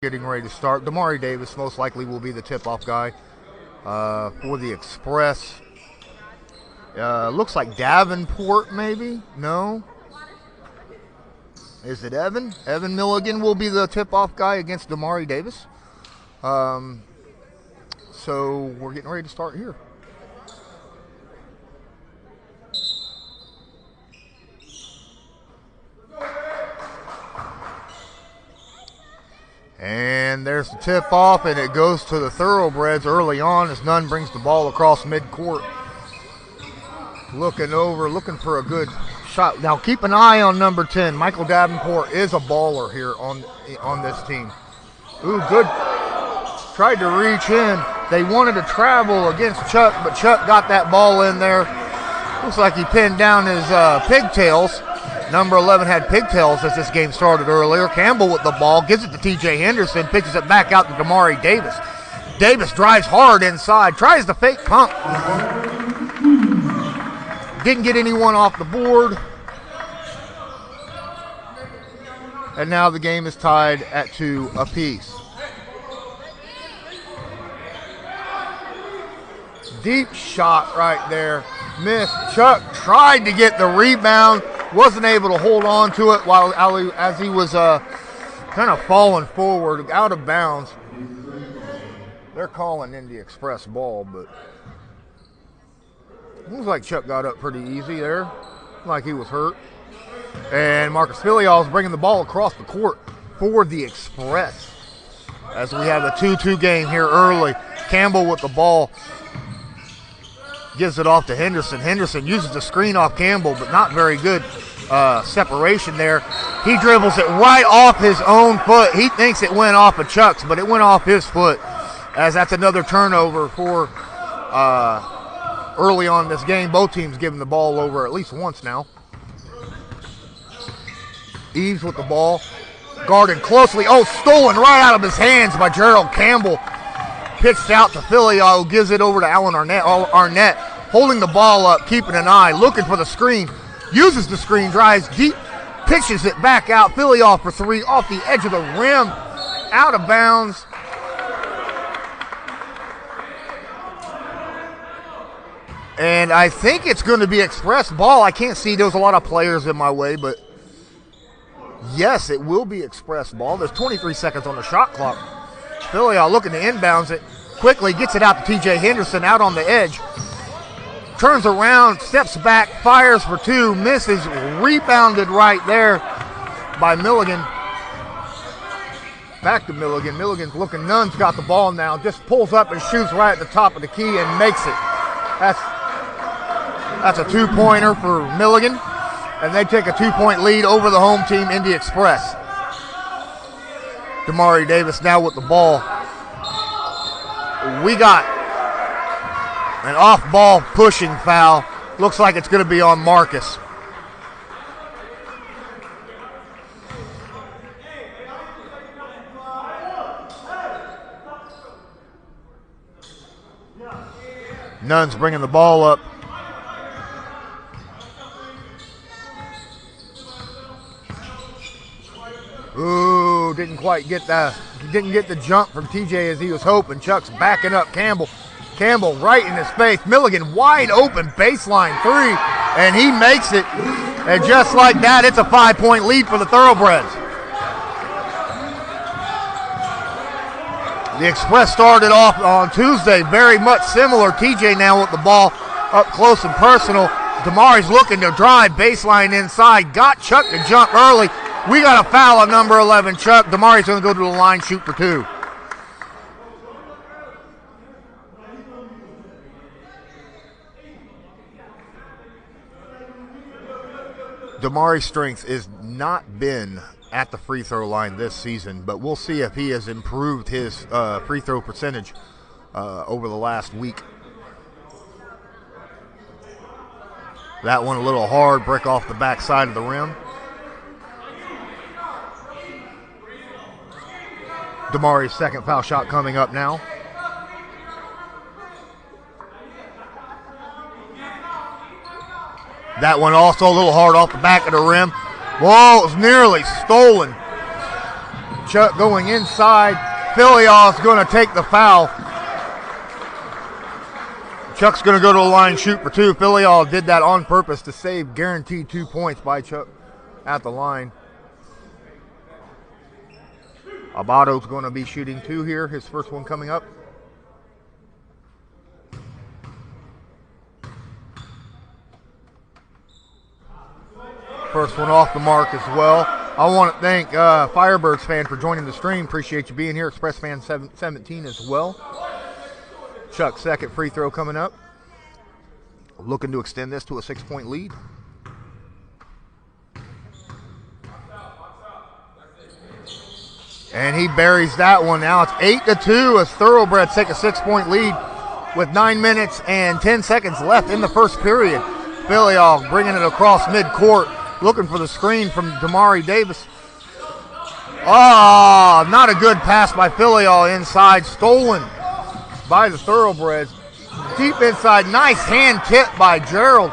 Getting ready to start. Damari Davis most likely will be the tip-off guy for the Express. Looks like Davenport, maybe? No? Is it Evan? Evan Milligan will be the tip-off guy against Damari Davis. So we're getting ready to start here. And there's the tip-off, and it goes to the Thoroughbreds early on as Nunn brings the ball across midcourt. Looking for a good shot. Now keep an eye on number 10. Michael Davenport is a baller here on this team. Ooh, good. Tried to reach in. They wanted to travel against Chuck, but Chuck got that ball in there. Looks like he pinned down his pigtails. Number 11 had pigtails as this game started earlier. Campbell with the ball, gives it to T.J. Henderson, pitches it back out to Damari Davis. Davis drives hard inside, tries to fake pump. Didn't get anyone off the board. And now the game is tied at 2 apiece. Deep shot right there. Missed. Chuck tried to get the rebound. Wasn't able to hold on to it as he was kind of falling forward, out of bounds. They're calling Indy Express ball, but it looks like Chuck got up pretty easy there, like he was hurt. And Marcus Filial is bringing the ball across the court for the Express as we have a 2-2 game here early. Campbell with the ball. Gives it off to Henderson. Henderson uses the screen off Campbell, but not very good separation there. He dribbles it right off his own foot. He thinks it went off of Chuck's, but it went off his foot, as that's another turnover for early on in this game. Both teams giving the ball over at least once now. Eves with the ball. Guarded closely. Oh, stolen right out of his hands by Gerald Campbell. Pitched out to Filial, who gives it over to Alan Arnett, holding the ball up, keeping an eye, looking for the screen, uses the screen, drives deep, pitches it back out. Filial for 3 off the edge of the rim, out of bounds. And I think it's going to be Express ball. I can't see, there's a lot of players in my way, but yes, it will be Express ball. There's 23 seconds on the shot clock. Filial looking to inbounds it quickly, gets it out to T.J. Henderson out on the edge. Turns around, steps back, fires for 2, misses, rebounded right there by Milligan. Back to Milligan. Milligan's looking, Nunn's got the ball now, just pulls up and shoots right at the top of the key and makes it. That's a 2-pointer for Milligan, and they take a 2-point lead over the home team, Indy Express. Damari Davis now with the ball. We got an off-ball pushing foul. Looks like it's going to be on Marcus. Nunn's bringing the ball up. Ooh, didn't get the jump from TJ as he was hoping. Chuck's backing up Campbell. Campbell right in his face. Milligan wide open, baseline 3, and he makes it. And just like that, it's a 5-point lead for the Thoroughbreds. The Express started off on Tuesday very much similar. TJ now with the ball up close and personal. Damari's looking to drive, baseline inside. Got Chuck to jump early. We got a foul on number 11, Chuck. Damari's going to go to the line, shoot for 2. Damari's strength has not been at the free throw line this season, but we'll see if he has improved his free throw percentage over the last week. That one a little hard, brick off the back side of the rim. Damari's second foul shot coming up now. That one also a little hard off the back of the rim. Whoa, it was nearly stolen. Chuck going inside. Filial's going to take the foul. Chuck's going to go to the line, shoot for two. Filial did that on purpose to save guaranteed 2 points by Chuck at the line. Ogbodo's going to be shooting two here, his first one coming up. First one off the mark as well. I want to thank Firebirds fan for joining the stream. Appreciate you being here. Express fan 17 as well. Chuck's second free throw coming up. Looking to extend this to a 6-point lead. And he buries that one. Now it's 8-2 as Thoroughbreds take a 6-point lead with 9 minutes and 10 seconds left in the first period. Filial bringing it across midcourt, looking for the screen from Damari Davis. Oh, not a good pass by Filial inside, stolen by the Thoroughbreds. Deep inside, nice hand tip by Gerald.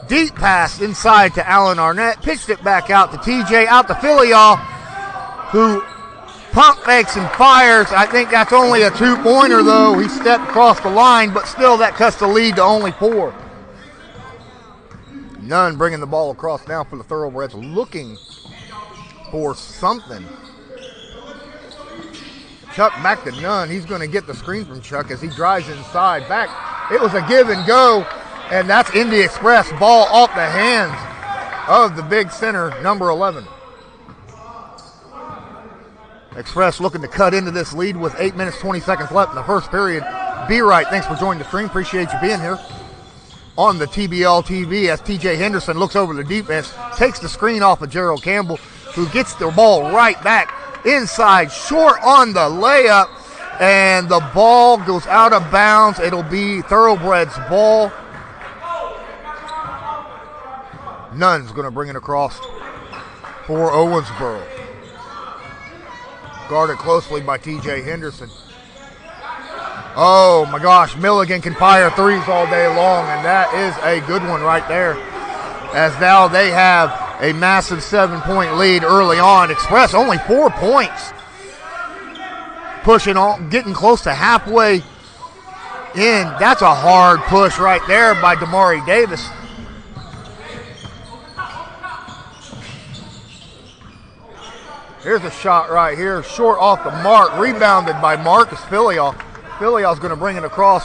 Deep pass inside to Alan Arnett, pitched it back out to TJ, out to Filial, who pump fakes and fires. I think that's only a 2-pointer though. He stepped across the line, but still that cuts the lead to only 4. Nunn bringing the ball across now for the Thoroughbreds, looking for something. Chuck back to Nunn. He's going to get the screen from Chuck as he drives inside. Back. It was a give and go, and that's Indy Express. Ball off the hands of the big center, number 11. Express looking to cut into this lead with 8 minutes, 20 seconds left in the first period. Be right. Thanks for joining the stream. Appreciate you being here on the TBL TV as TJ Henderson looks over the defense, takes the screen off of Gerald Campbell, who gets the ball right back inside, short on the layup, and the ball goes out of bounds. It'll be Thoroughbreds ball. Nunn's going to bring it across for Owensboro. Guarded closely by TJ Henderson. Oh my gosh, Milligan can fire threes all day long, and that is a good one right there. As now they have a massive 7-point lead early on. Express only 4 points. Pushing on, getting close to halfway in. That's a hard push right there by Damari Davis. Here's a shot right here, short off the mark, rebounded by Marcus Filial. Filial's going to bring it across.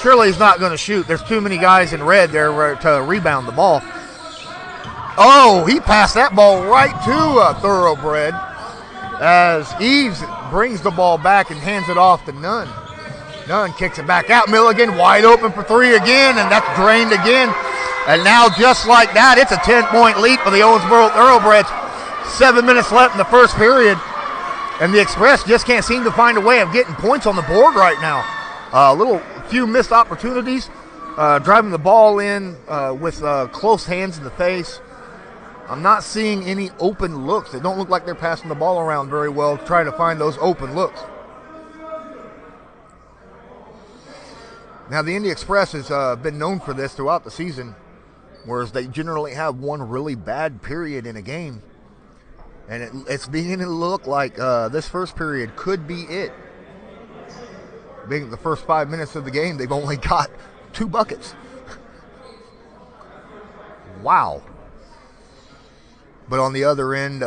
Surely he's not going to shoot. There's too many guys in red there to rebound the ball. Oh, he passed that ball right to Thoroughbred as Eves brings the ball back and hands it off to Nunn. Nunn kicks it back out. Milligan wide open for three again, and that's drained again. And now just like that, it's a 10-point lead for the Owensboro Thoroughbreds. 7 minutes left in the first period. And the Express just can't seem to find a way of getting points on the board right now. Few missed opportunities, driving the ball in with close hands in the face. I'm not seeing any open looks. They don't look like they're passing the ball around very well, trying to find those open looks. Now, the Indy Express has been known for this throughout the season, whereas they generally have one really bad period in a game. And it's beginning to look like this first period could be it. Being the first 5 minutes of the game, they've only got 2 buckets. Wow. But on the other end,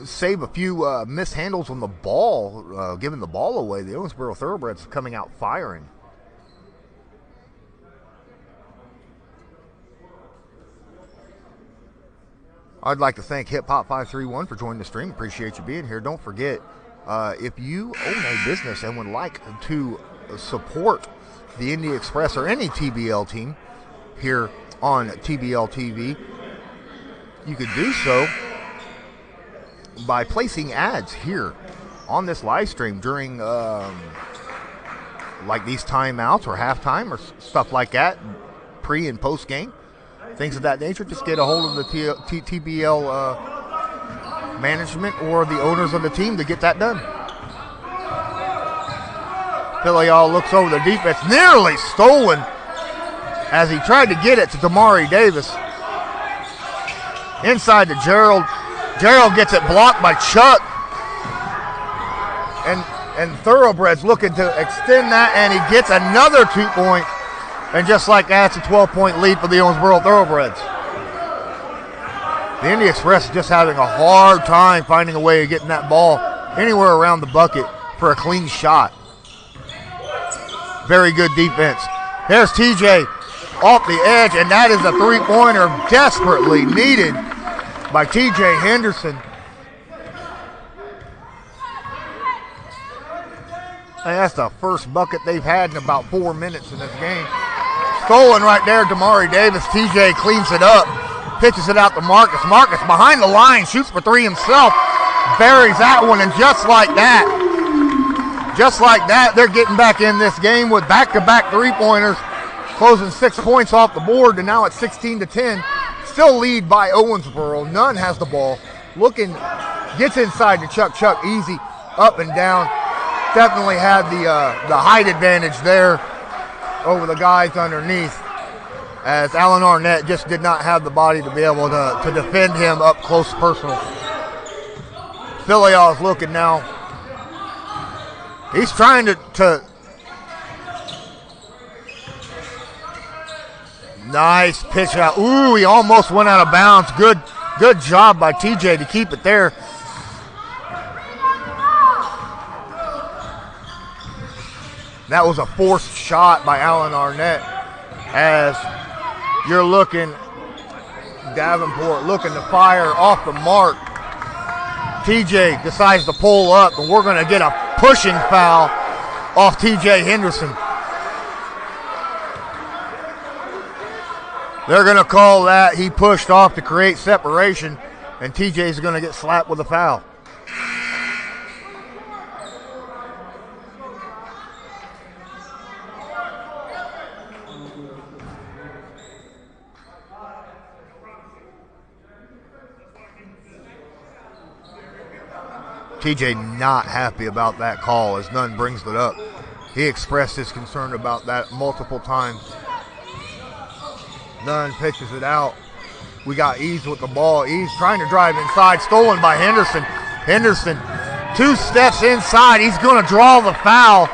save a few mishandles on the ball, giving the ball away. The Owensboro Thoroughbreds coming out firing. I'd like to thank Hip Hop 531 for joining the stream. Appreciate you being here. Don't forget, if you own a business and would like to support the Indy Express or any TBL team here on TBL TV, you could do so by placing ads here on this live stream during like these timeouts or halftime or stuff like that, pre and post game. Things of that nature. Just get a hold of the TBL management or the owners of the team to get that done. Filial looks over the defense, nearly stolen as he tried to get it to Damari Davis. Inside to Gerald. Gerald gets it blocked by Chuck. And Thoroughbreds looking to extend that, and he gets another 2 points. And just like that, it's a 12-point lead for the Owensboro Thoroughbreds. The Indy Express is just having a hard time finding a way of getting that ball anywhere around the bucket for a clean shot. Very good defense. There's TJ off the edge, and that is a three-pointer desperately needed by TJ Henderson. And that's the first bucket they've had in about 4 minutes in this game. Stolen right there, Damari Davis. TJ cleans it up, pitches it out to Marcus. Marcus behind the line, shoots for three himself, buries that one, and just like that, they're getting back in this game with back-to-back three-pointers, closing 6 points off the board, and now it's 16-10. Still lead by Owensboro. Nunn has the ball. Gets inside to Chuck easy, up and down. Definitely had the height advantage there over the guys underneath, as Alan Arnett just did not have the body to be able to defend him up close personal. Filial's looking now. He's trying to nice pitch out. Ooh, he almost went out of bounds. Good job by TJ to keep it there. That was a forced shot by Alan Arnett, as you're looking, Davenport looking to fire off the mark. TJ decides to pull up, and we're going to get a pushing foul off TJ Henderson. They're going to call that he pushed off to create separation, and TJ's going to get slapped with a foul. TJ not happy about that call as Nunn brings it up. He expressed his concern about that multiple times. Nunn pitches it out. We got Eves with the ball. Eves trying to drive inside, stolen by Henderson. Henderson 2 steps inside. He's going to draw the foul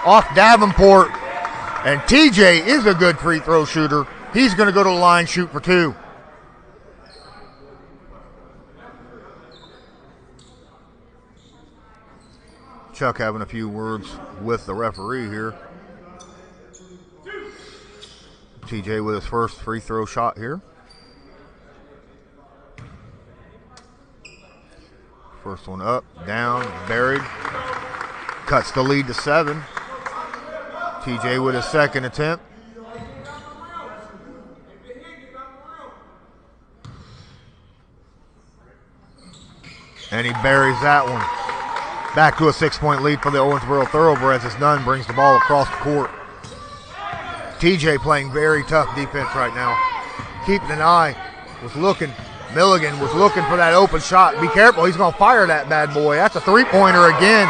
off Davenport. And TJ is a good free throw shooter. He's going to go to the line, shoot for 2. Chuck having a few words with the referee here. TJ with his first free throw shot here. First one up, down, buried. Cuts the lead to 7. TJ with his second attempt. And he buries that one. Back to a 6-point lead for the Owensboro Thoroughbreds as Nunn brings the ball across the court. TJ playing very tough defense right now. Keeping an eye. Milligan was looking for that open shot. Be careful, he's going to fire that bad boy. That's a three-pointer again.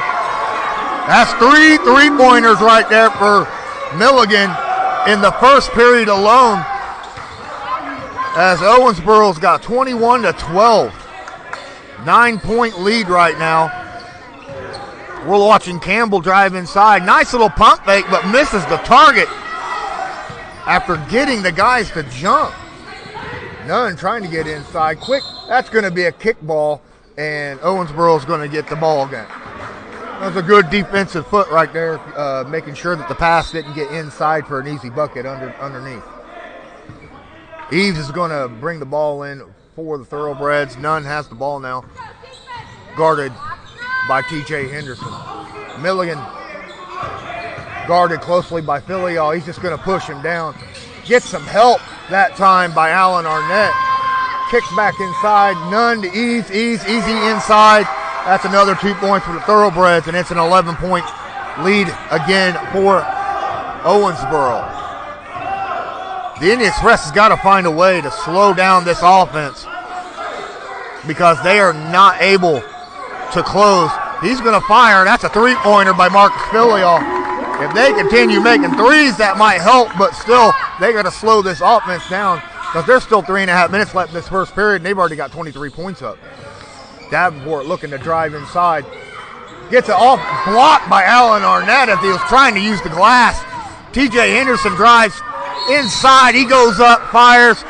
That's 3 three-pointers right there for Milligan in the first period alone, as Owensboro's got 21-12. 9-point lead right now. We're watching Campbell drive inside. Nice little pump fake, but misses the target after getting the guys to jump. Nunn trying to get inside quick. That's going to be a kickball, and Owensboro's going to get the ball again. That was a good defensive foot right there, making sure that the pass didn't get inside for an easy bucket underneath. Eves is going to bring the ball in for the Thoroughbreds. Nunn has the ball now, guarded by TJ Henderson. Milligan guarded closely by Filial. He's just going to push him down. Gets some help that time by Alan Arnett. Kicks back inside. Nunn to Eves. Eves easy inside. That's another 2 points for the Thoroughbreds, and it's an 11-point lead again for Owensboro. The Indy Express has got to find a way to slow down this offense because they are not able to close. He's going to fire. That's a three-pointer by Marcus Filial. If they continue making threes, that might help, but still, they got to slow this offense down because there's still 3.5 minutes left in this first period, and they've already got 23 points up. Davenport looking to drive inside. Gets it off, blocked by Alan Arnett as he was trying to use the glass. TJ Henderson drives inside. He goes up, fires.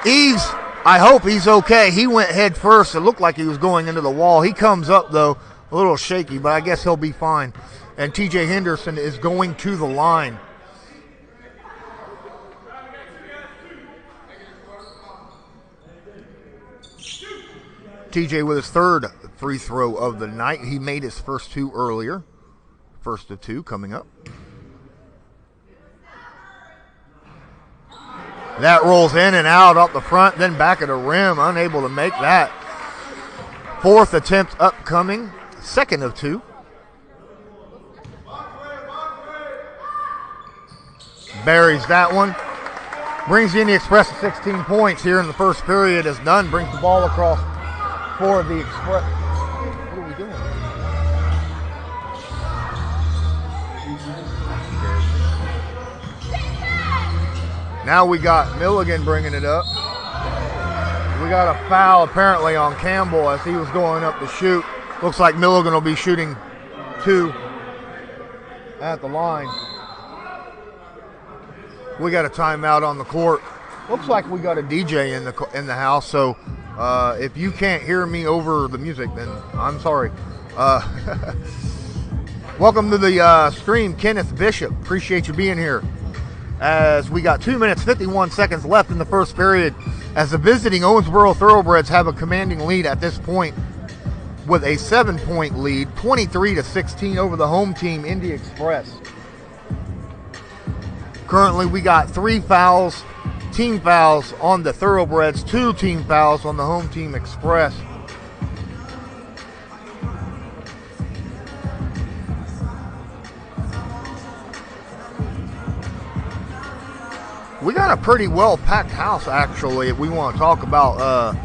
Eves, I hope he's okay. He went head first. It looked like he was going into the wall. He comes up, though, a little shaky, but I guess he'll be fine. And TJ Henderson is going to the line. TJ with his third free throw of the night. He made his first two earlier. First of two coming up. That rolls in and out up the front, then back at the rim, unable to make that. Fourth attempt upcoming, second of two. Buries that one. Brings the Indy Express to 16 points here in the first period as Nunn brings the ball across for the Express. What are we doing? Now we got Milligan bringing it up. We got a foul apparently on Campbell as he was going up to shoot. Looks like Milligan will be shooting two at the line. We got a timeout on the court. Looks like we got a DJ in the house, so if you can't hear me over the music, then I'm sorry. Welcome to the stream, Kenneth Bishop. Appreciate you being here. As we got 2 minutes, 51 seconds left in the first period, as the visiting Owensboro Thoroughbreds have a commanding lead at this point with a 7-point lead, 23-16 over the home team, Indy Express. Currently, we got 3 fouls, team fouls on the Thoroughbreds, 2 team fouls on the home team Express. We got a pretty well-packed house, actually, if we want to talk about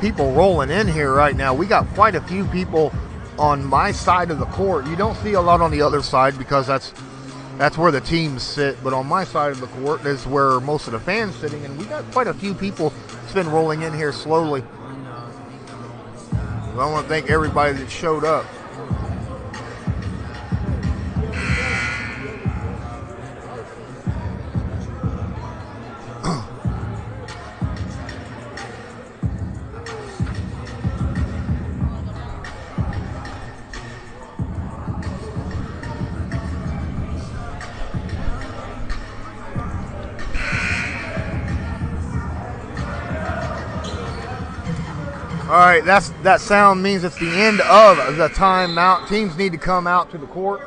people rolling in here right now. We got quite a few people on my side of the court. You don't see a lot on the other side because that's where the teams sit. But on my side of the court is where most of the fans sitting, and we got quite a few people that's been rolling in here slowly. I want to thank everybody that showed up. All right, that sound means it's the end of the timeout. Teams need to come out to the court.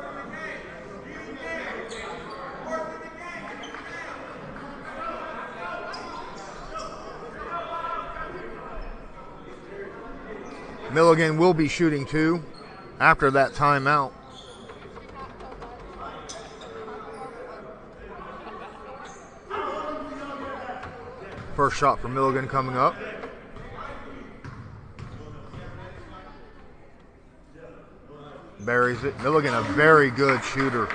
Milligan will be shooting two after that timeout. First shot for Milligan coming up. Buries it. Milligan, a very good shooter.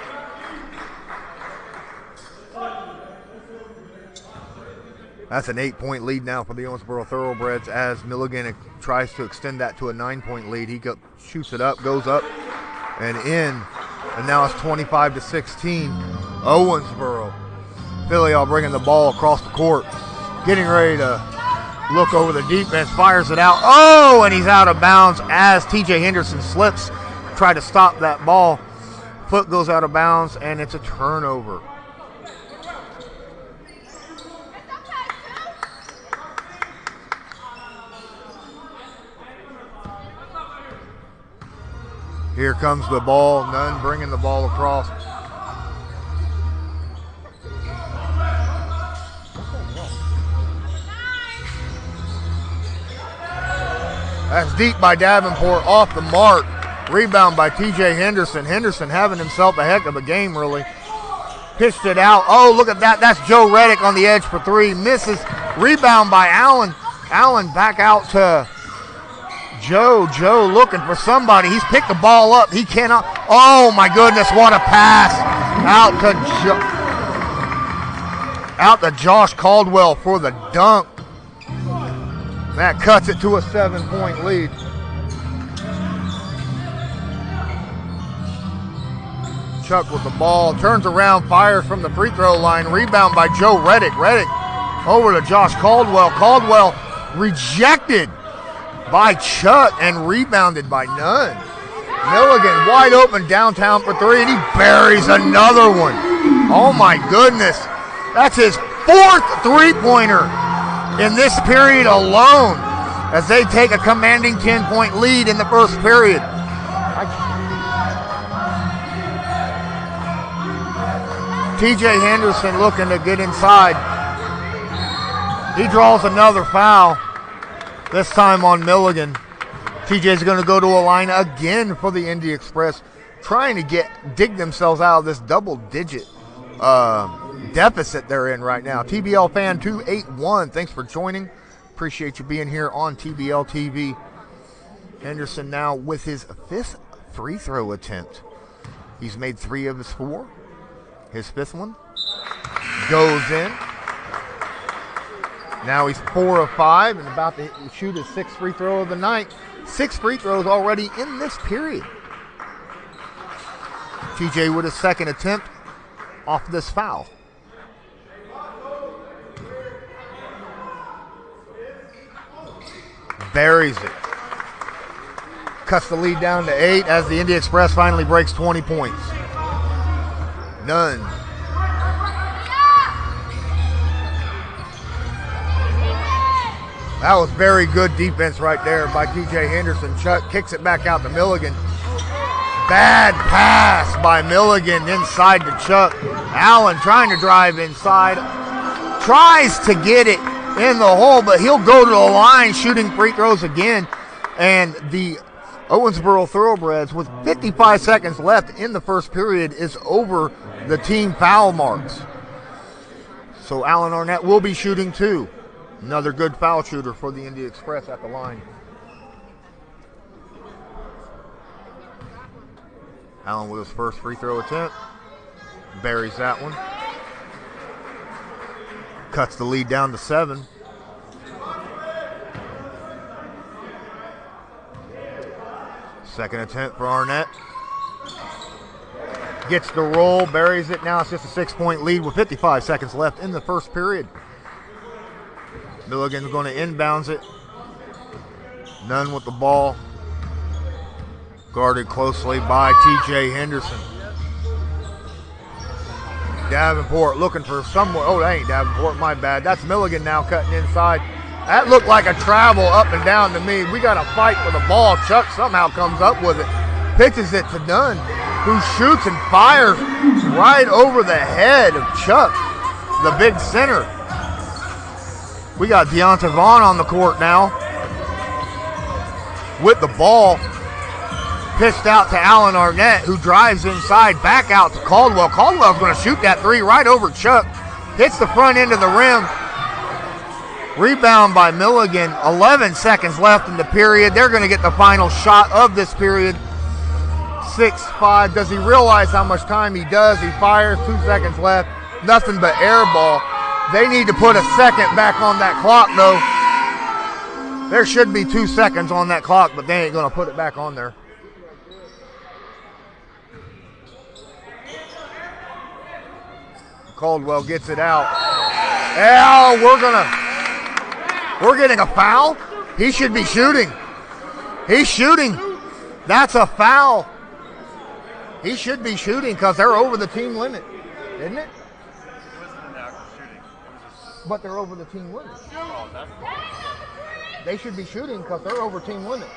That's an 8-point lead now for the Owensboro Thoroughbreds as Milligan tries to extend that to a 9-point lead. He shoots it up, goes up and in, and now it's 25-16. Owensboro. Filial bringing the ball across the court, getting ready to look over the defense, fires it out. Oh, and he's out of bounds as TJ Henderson slips. Try to stop that ball. Foot goes out of bounds, and it's a turnover. Here comes the ball. Nunn bringing the ball across. That's deep by Davenport, off the mark. Rebound by TJ Henderson. Henderson having himself a heck of a game, really. Pitched it out. Oh, look at that. That's Joe Reddick on the edge for three. Misses. Rebound by Allen. Allen back out to Joe. Joe looking for somebody. He's picked the ball up. He cannot. Oh, my goodness. What a pass. Out to Josh Caldwell for the dunk. That cuts it to a 7-point lead. Chuck with the ball, turns around, fires from the free throw line, rebound by Joe Reddick. Reddick over to Josh Caldwell. Caldwell rejected by Chuck and rebounded by Nunn. Milligan wide open downtown for three, and he buries another one. Oh my goodness. That's his fourth three-pointer in this period alone as they take a commanding 10-point lead in the first period. TJ Henderson looking to get inside. He draws another foul, this time on Milligan. TJ's going to go to a line again for the Indy Express, trying to dig themselves out of this double-digit deficit they're in right now. TBL Fan 281, thanks for joining. Appreciate you being here on TBL TV. Henderson now with his fifth free throw attempt. He's made 3 of his 4. His fifth one goes in. Now he's 4 of 5 and about to shoot his 6th free throw of the night. 6 free throws already in this period. TJ with his second attempt off this foul. Buries it. Cuts the lead down to 8 as the Indy Express finally breaks 20 points. Nunn. That was very good defense right there by TJ Henderson. Chuck kicks it back out to Milligan. Bad pass by Milligan inside to Chuck. Allen trying to drive inside. Tries to get it in the hole, but he'll go to the line shooting free throws again. And the Owensboro Thoroughbreds, with 55 seconds left in the first period, is over the team foul marks. So Allen Arnett will be shooting 2. Another good foul shooter for the Indy Express at the line. Allen with his first free throw attempt. Buries that one. Cuts the lead down to 7. Second attempt for Arnett. Gets the roll, buries it. Now it's just a 6-point lead with 55 seconds left in the first period. Milligan's going to inbounds it. Nunn with the ball. Guarded closely by TJ Henderson. Davenport looking for someone. Oh, that ain't Davenport, my bad. That's Milligan now cutting inside. That looked like a travel up and down to me. We got to fight for the ball. Chuck somehow comes up with it. Pitches it to Nunn, who shoots and fires right over the head of Chuck, the big center. We got Deonta Vaughn on the court now with the ball. Pitched out to Allen Arnett, who drives inside, back out to Caldwell. Caldwell's going to shoot that 3 right over Chuck. Hits the front end of the rim. Rebound by Milligan. 11 seconds left in the period. They're going to get the final shot of this period. 6-5. Does he realize how much time he does? He fires. 2 seconds left. Nothing but air ball. They need to put a second back on that clock, though. There should be 2 seconds on that clock, but they ain't going to put it back on there. Caldwell gets it out. Oh, we're getting a foul. He should be shooting. He's shooting. That's a foul. He should be shooting because they're over the team limit, isn't it? But they're over the team limit. They should be shooting because they're over team limit.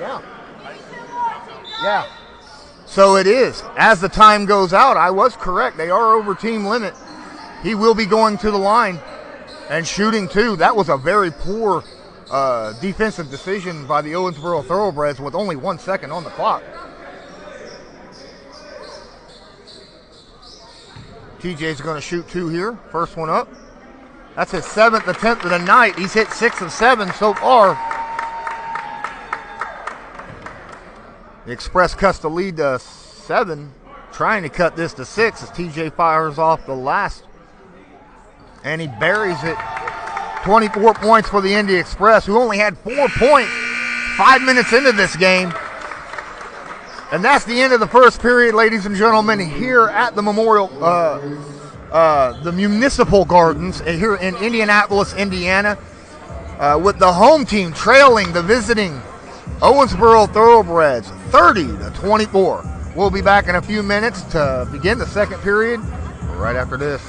Yeah. Yeah. So it is. As the time goes out, I was correct. They are over team limit. He will be going to the line and shooting 2. That was a very poor defensive decision by the Owensboro Thoroughbreds with only 1 second on the clock. TJ's going to shoot 2 here. First one up. That's his 7th attempt of the night. He's hit 6 of 7 so far. The Express cuts the lead to 7, trying to cut this to 6 as TJ fires off the last. And he buries it. 24 points for the Indy Express, who only had 4 points 5 minutes into this game. And that's the end of the first period, ladies and gentlemen, here at the the Municipal Gardens here in Indianapolis, Indiana, with the home team trailing the visiting Owensboro Thoroughbreds 30-24. We'll be back in a few minutes to begin the second period right after this.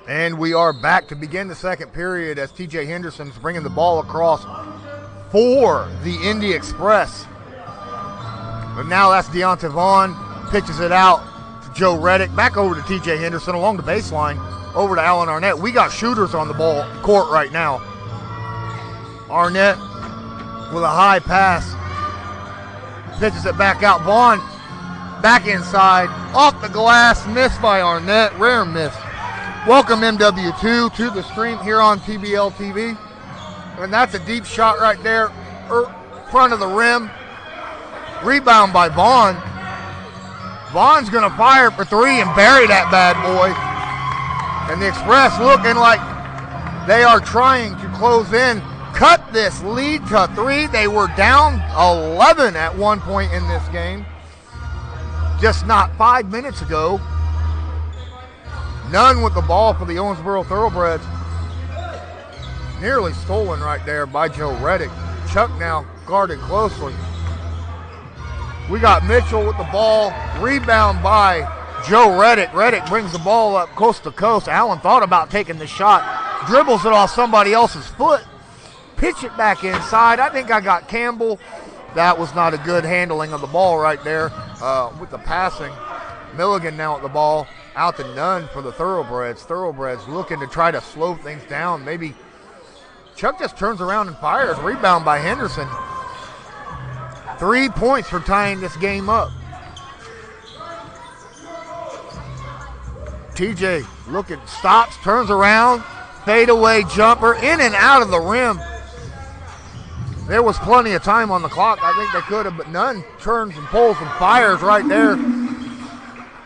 And we are back to begin the second period as TJ Henderson's bringing the ball across for the Indy Express. But now that's Deonta Vaughn, pitches it out to Joe Reddick, back over to TJ Henderson along the baseline, over to Alan Arnett. We got shooters on the ball court right now. Arnett with a high pass, pitches it back out. Vaughn back inside, off the glass, missed by Arnett, rare miss. Welcome MW2 to the stream here on PBL TV. And that's a deep shot right there, front of the rim. Rebound by Vaughn. Vaughn's gonna fire for three and bury that bad boy. And the Express looking like they are trying to close in, cut this lead to three. They were down 11 at one point in this game, just not 5 minutes ago. Nunn with the ball for the Owensboro Thoroughbreds. Nearly stolen right there by Joe Reddick. Chuck now guarded closely. We got Mitchell with the ball. Rebound by Joe Reddick. Reddick brings the ball up coast to coast. Allen thought about taking the shot. Dribbles it off somebody else's foot. Pitch it back inside. I think I got Campbell. That was not a good handling of the ball right there with the passing. Milligan now at the ball. Out to Nunn for the Thoroughbreds. Thoroughbreds looking to try to slow things down. Maybe Chuck just turns around and fires. Rebound by Henderson. 3 points for tying this game up. TJ looking, stops, turns around, fadeaway jumper, in and out of the rim. There was plenty of time on the clock. I think they could have, but Nunn turns and pulls and fires right there.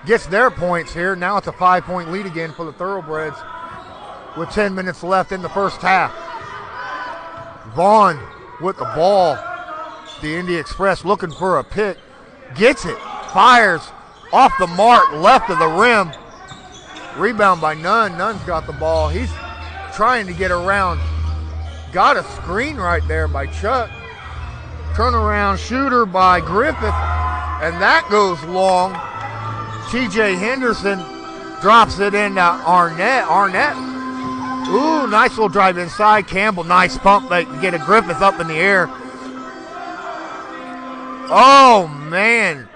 Gets their points here. Now it's a 5-point lead again for the Thoroughbreds with 10 minutes left in the first half. Vaughn with the ball. The Indy Express looking for a pick. Gets it. Fires off the mark, left of the rim. Rebound by Nunn. Nunn's got the ball. He's trying to get around. Got a screen right there by Chuck. Turnaround shooter by Griffith. And that goes long. TJ Henderson drops it into Arnett. Arnett, ooh, nice little drive inside. Campbell, nice pump fake to get a Griffith up in the air. Oh, man.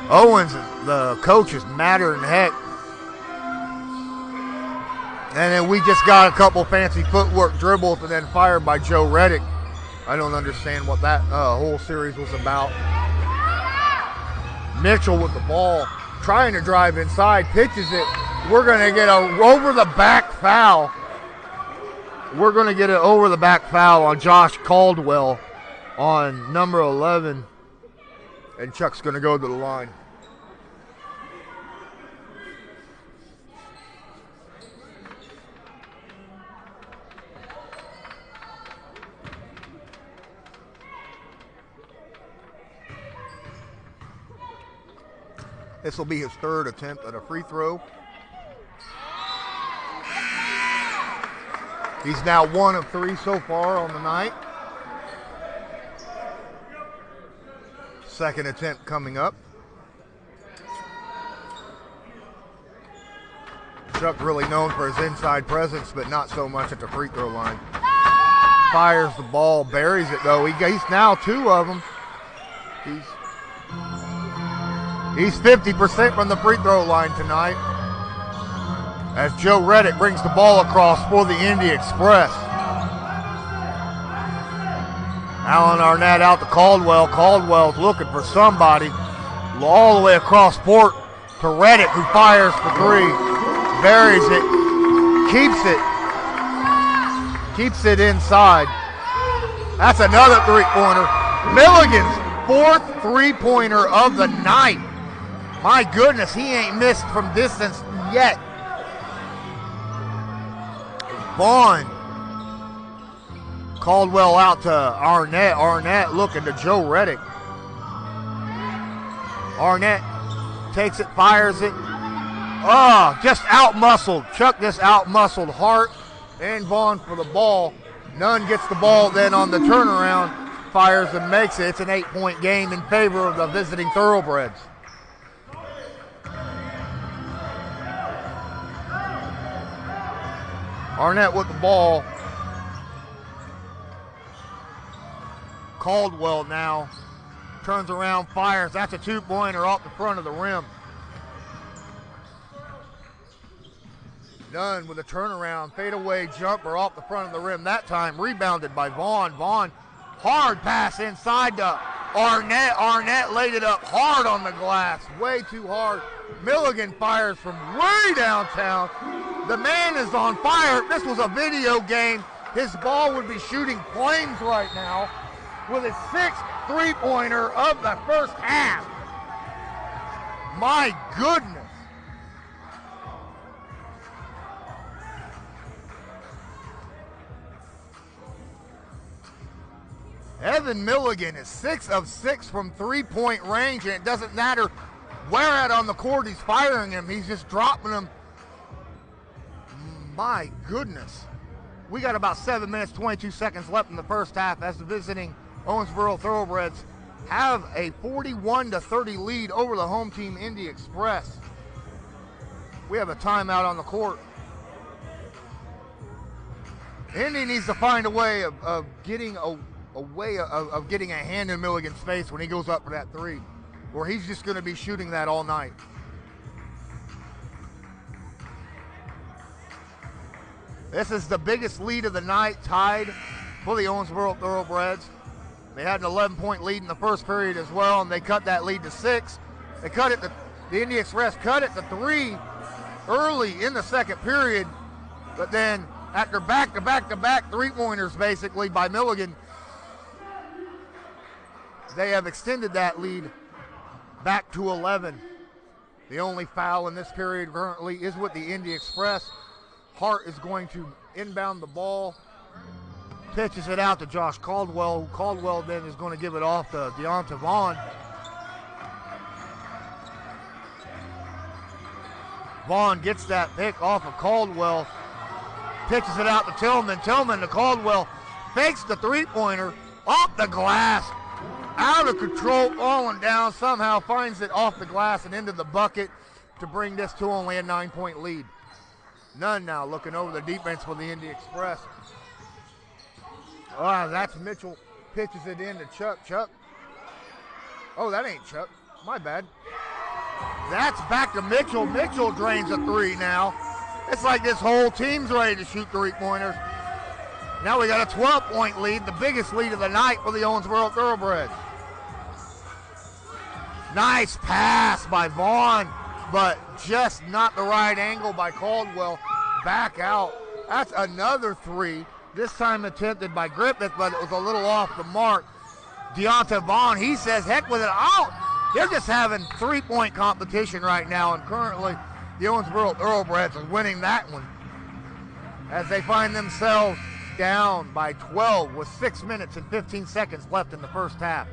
Owens, the coach, is madder than heck. And then we just got a couple fancy footwork dribbles and then fired by Joe Reddick. I don't understand what that whole series was about. Mitchell with the ball, trying to drive inside, pitches it. We're going to get a over-the-back foul. We're going to get an over-the-back foul on Josh Caldwell on number 11. And Chuck's going to go to the line. This will be his third attempt at a free throw. He's now 1 of 3 so far on the night. Second attempt coming up. Chuck really known for his inside presence, but not so much at the free throw line. Fires the ball, buries it though. He's now 2 of them. He's 50% from the free throw line tonight. As Joe Reddick brings the ball across for the Indy Express. Alan Arnett out to Caldwell. Caldwell's looking for somebody. All the way across court to Reddick, who fires for 3. Buries it. Keeps it inside. That's another three-pointer. Milligan's 4th three-pointer of the night. My goodness, he ain't missed from distance yet. Vaughn. Caldwell out to Arnett. Arnett looking to Joe Reddick. Arnett takes it, fires it. Oh, just out-muscled. Chuck just out-muscled Hart and Vaughn for the ball. Nunn gets the ball then on the turnaround, fires and makes it. It's an 8-point game in favor of the visiting Thoroughbreds. Arnett with the ball. Caldwell now turns around, fires. That's a 2-pointer off the front of the rim. Nunn with a turnaround, fadeaway jumper off the front of the rim. That time rebounded by Vaughn. Vaughn, hard pass inside to Arnett. Arnett laid it up hard on the glass, way too hard. Milligan fires from way downtown. The man is on fire. If this was a video game, his ball would be shooting flames right now with his 6th three-pointer of the first half. My goodness. Evan Milligan is 6 of 6 from 3-point range, and it doesn't matter where at on the court he's firing him. He's just dropping them. My goodness. We got about 7 minutes, 22 seconds left in the first half as the visiting Owensboro Thoroughbreds have a 41-30 lead over the home team Indy Express. We have a timeout on the court. Indy needs to find a way of getting getting a hand in Milligan's face when he goes up for that 3, or he's just going to be shooting that all night. This is the biggest lead of the night, tied for the Owensboro Thoroughbreds. They had an 11-point lead in the first period as well, and they cut that lead to 6. They cut it. The Indy Express cut it to 3 early in the second period, but then after back-to-back three-pointers basically by Milligan, they have extended that lead back to 11. The only foul in this period currently is with the Indy Express. Hart is going to inbound the ball, pitches it out to Josh Caldwell. Caldwell then is going to give it off to Deonta Vaughn. Vaughn gets that pick off of Caldwell, pitches it out to Tillman. Tillman to Caldwell, fakes the three-pointer, off the glass, out of control, falling down, somehow finds it off the glass and into the bucket to bring this to only a 9-point lead. Nunn now looking over the defense for the Indy Express. That's Mitchell, pitches it in to Chuck. Chuck. Oh, that ain't Chuck. My bad. That's back to Mitchell. Mitchell drains a 3 now. It's like this whole team's ready to shoot three-pointers. Now we got a 12-point lead, the biggest lead of the night for the Owensboro Thoroughbreds. Nice pass by Vaughn, but just not the right angle by Caldwell. Back out. That's another three, this time attempted by Griffith, but it was a little off the mark. Deonta Vaughn, he says, heck with it, out. They're just having three-point competition right now, and currently the Owensboro Thoroughbreds are winning that one as they find themselves down by 12 with 6 minutes and 15 seconds left in the first half.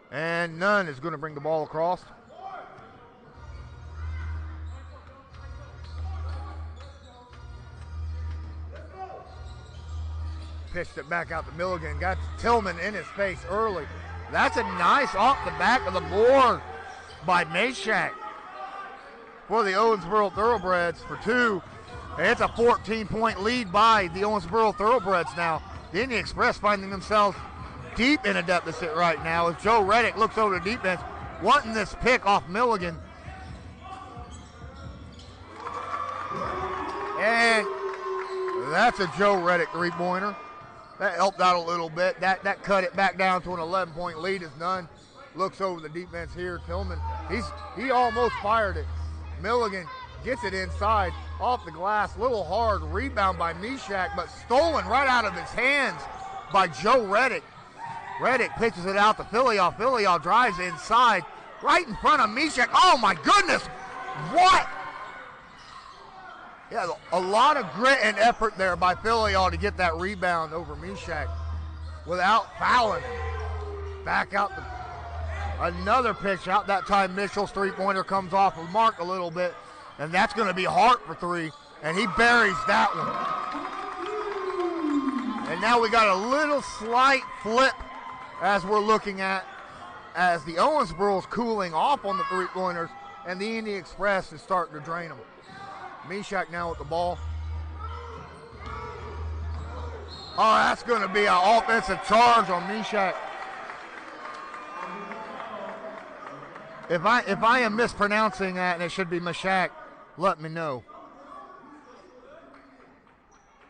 And Nunn is going to bring the ball across. Pitched it back out to Milligan. Got Tillman in his face early. That's a nice off the back of the board by Meshack for the Owensboro Thoroughbreds for two. And it's a 14-point lead by the Owensboro Thoroughbreds now. The Indy Express finding themselves deep in a deficit right now as Joe Reddick looks over the defense, wanting this pick off Milligan. And that's a Joe Reddick three-pointer. That helped out a little bit. That cut it back down to an 11-point lead as Nunn looks over the defense here. Tillman, he almost fired it. Milligan gets it inside, off the glass, little hard, rebound by Meshack, but stolen right out of his hands by Joe Reddick. Reddick pitches it out to Filial. Filial drives inside, right in front of Meshack. Oh my goodness, what? Yeah, a lot of grit and effort there by Filial to get that rebound over Meshack without fouling him. Back out another pitch out. That time Mitchell's three-pointer comes off of mark a little bit, and that's going to be Hart for three, and he buries that one. And now we got a little slight flip as we're looking at as the Owensboro's cooling off on the three-pointers, and the Indy Express is starting to drain them. Meshack now with the ball. Oh, that's going to be an offensive charge on Meshack. If I am mispronouncing that and it should be Meshack, let me know.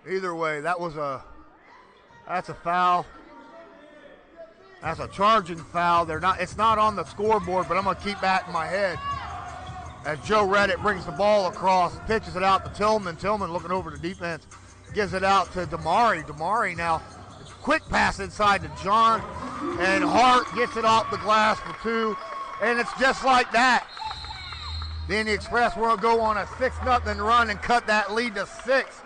Either way, that's a foul. That's a charging foul. It's not on the scoreboard, but I'm going to keep that in my head. As Joe Reddick brings the ball across, pitches it out to Tillman. Tillman looking over the defense, gives it out to Damari. Damari now, quick pass inside to John, and Hart gets it off the glass for two, and it's just like that. The Indy Express will go on a 6-0 run and cut that lead to 6.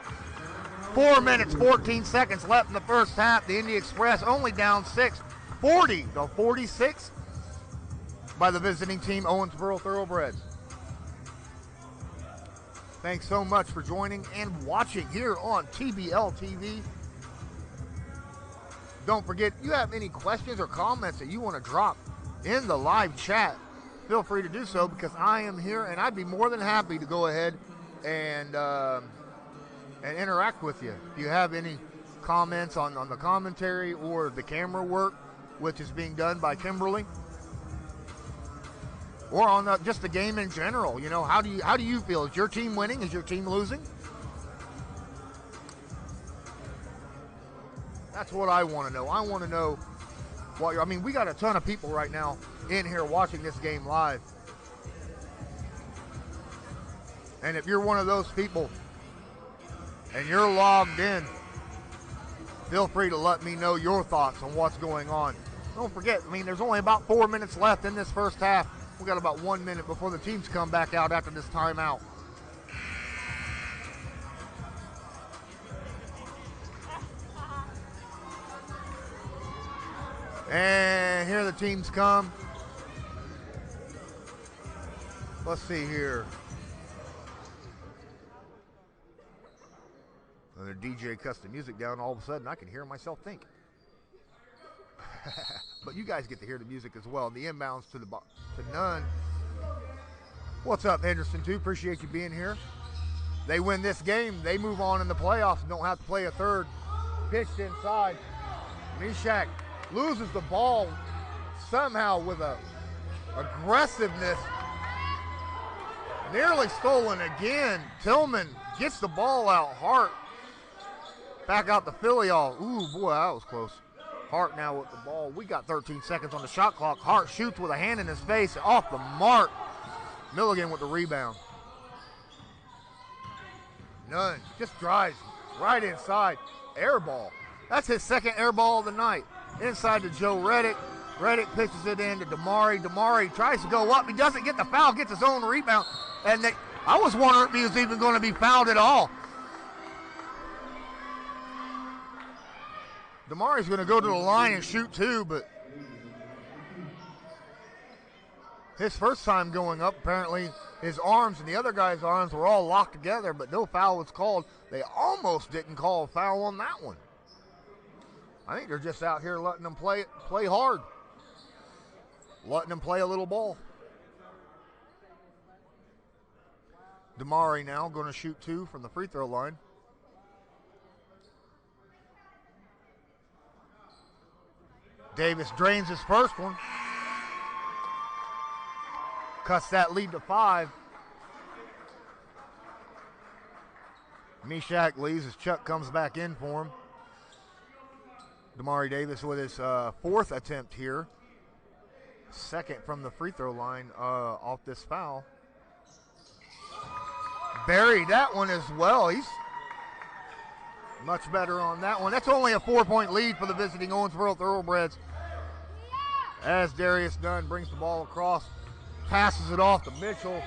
4 minutes, 14 seconds left in the first half. The Indy Express only down 6, 40-46 by the visiting team, Owensboro Thoroughbreds. Thanks so much for joining and watching here on TBL TV. Don't forget, if you have any questions or comments that you want to drop in the live chat, feel free to do so because I am here and I'd be more than happy to go ahead and interact with you. If you have any comments on the commentary or the camera work, which is being done by Kimberly, or on just the game in general, you know, how do you feel? Is your team winning? Is your team losing? That's what I want to know. I want to know what. I mean, we got a ton of people right now in here watching this game live, and if you're one of those people and you're logged in, feel free to let me know your thoughts on what's going on. Don't forget, I mean, there's only about 4 minutes left in this first half. We got about 1 minute before the teams come back out after this timeout. And here the teams come. Let's see here. Another DJ cuts the music down. All of a sudden, I can hear myself think. But you guys get to hear the music as well. The inbounds to Nunn. What's up, Henderson 2? Appreciate you being here. They win this game, they move on in the playoffs and don't have to play a third. Pitched inside. Meshack loses the ball somehow with a aggressiveness. Nearly stolen again. Tillman gets the ball out. Hart Back out to Filial. Ooh, boy, that was close. Hart now with the ball. We got 13 seconds on the shot clock. Hart shoots with a hand in his face. Off the mark. Milligan with the rebound. Nunn just drives right inside. Air ball. That's his second air ball of the night. Inside to Joe Reddick. Reddick pitches it in to Damari. Damari tries to go up. He doesn't get the foul. Gets his own rebound. And I was wondering if he was even going to be fouled at all. Damari's going to go to the line and shoot two, but his first time going up, apparently his arms and the other guy's arms were all locked together, but no foul was called. They almost didn't call a foul on that one. I think they're just out here letting them play hard. Letting them play a little ball. Damari now going to shoot two from the free throw line. Davis drains his first one. Cuts that lead to 5. Meshach leaves as Chuck comes back in for him. Damari Davis with his fourth attempt here. Second from the free throw line off this foul. Buried that one as well. He's much better on that one. That's only a 4-point lead for the visiting Owensboro Thoroughbreds. As Darius Dunn brings the ball across, passes it off to Mitchell.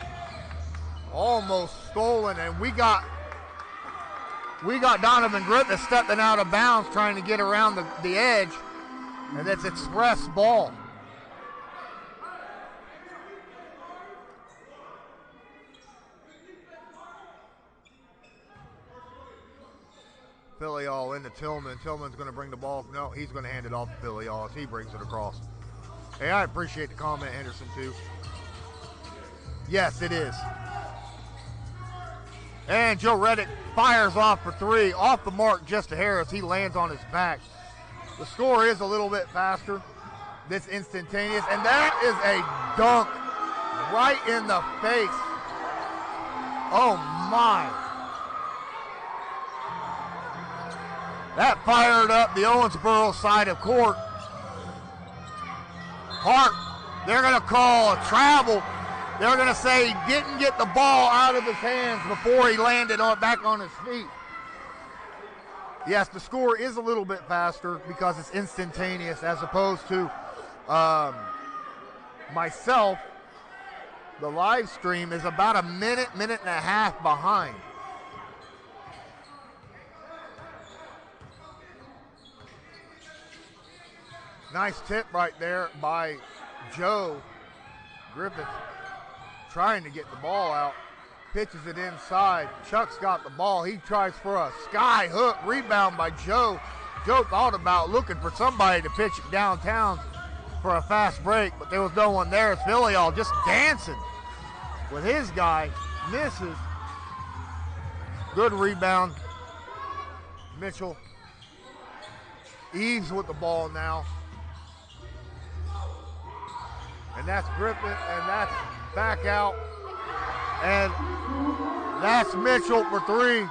Almost stolen, and we got Donovan Griffith stepping out of bounds trying to get around the edge, and that's express ball. Filial into Tillman. Tillman's going to bring the ball. No, he's going to hand it off to Filial as he brings it across. Hey, I appreciate the comment, Henderson, too. Yes, it is. And Joe Reddick fires off for three. Off the mark just to Harris. He lands on his back. The score is a little bit faster. This instantaneous. And that is a dunk right in the face. Oh, my. That fired up the Owensboro side of court. Hart, they're going to call a travel. They're going to say he didn't get the ball out of his hands before he landed back on his feet. Yes, the score is a little bit faster because it's instantaneous as opposed to myself. The live stream is about a minute and a half behind. Nice tip right there by Joe Griffith, trying to get the ball out. Pitches it inside. Chuck's got the ball. He tries for a sky hook. Rebound by Joe. Joe thought about looking for somebody to pitch it downtown for a fast break, but there was no one there. Filial just dancing with his guy. Misses. Good rebound. Mitchell. Eves with the ball now. And that's Griffin, and that's back out. And that's Mitchell for three.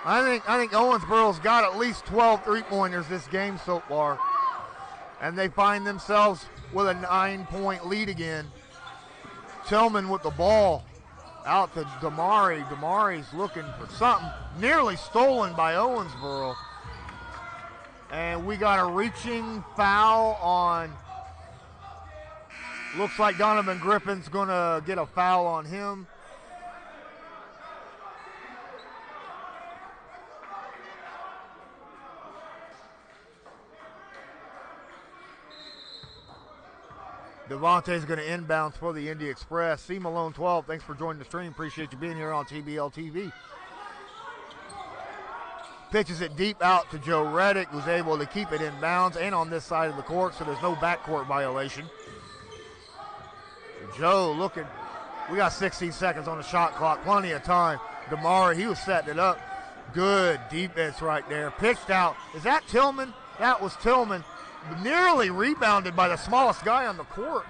I think Owensboro's got at least 12 three-pointers this game so far. And they find themselves with a 9-point lead again. Tillman with the ball out to Damari. Damari's looking for something. Nearly stolen by Owensboro. And we got a reaching foul on... Looks like Donovan Griffin's going to get a foul on him. Devontae's going to inbounds for the Indy Express. C. Malone 12, thanks for joining the stream. Appreciate you being here on TBL TV. Pitches it deep out to Joe Reddick, who's able to keep it in bounds and on this side of the court, so there's no backcourt violation. Joe looking, we got 16 seconds on the shot clock, plenty of time. Damari, he was setting it up. Good defense right there. Pitched out. Is that Tillman? That was Tillman. Nearly rebounded by the smallest guy on the court.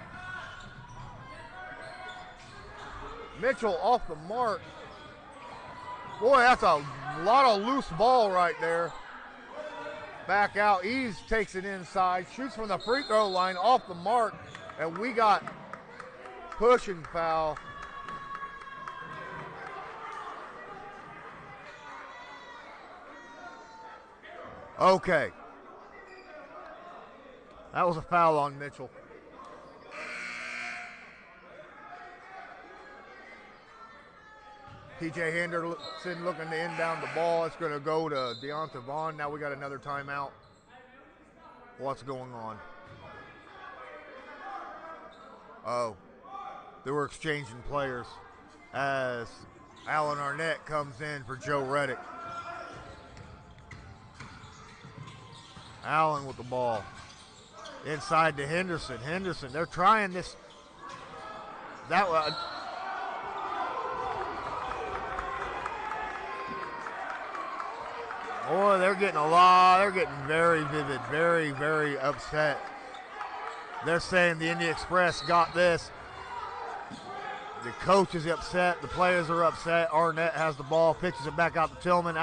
Mitchell off the mark. Boy, that's a A lot of loose ball right there. Back out, Eves takes it inside, shoots from the free throw line off the mark, and we got pushing foul. Okay. That was a foul on Mitchell. TJ Henderson looking to inbound the ball. It's going to go to Deonta Vaughn. Now we got another timeout. What's going on? Oh, they were exchanging players as Alan Arnett comes in for Joe Reddick. Allen with the ball. Inside to Henderson. Henderson, they're trying this. That was. Boy, they're getting very vivid, very, very upset. They're saying the Indy Express got this. The coach is upset. The players are upset. Arnett has the ball, pitches it back out to Tillman,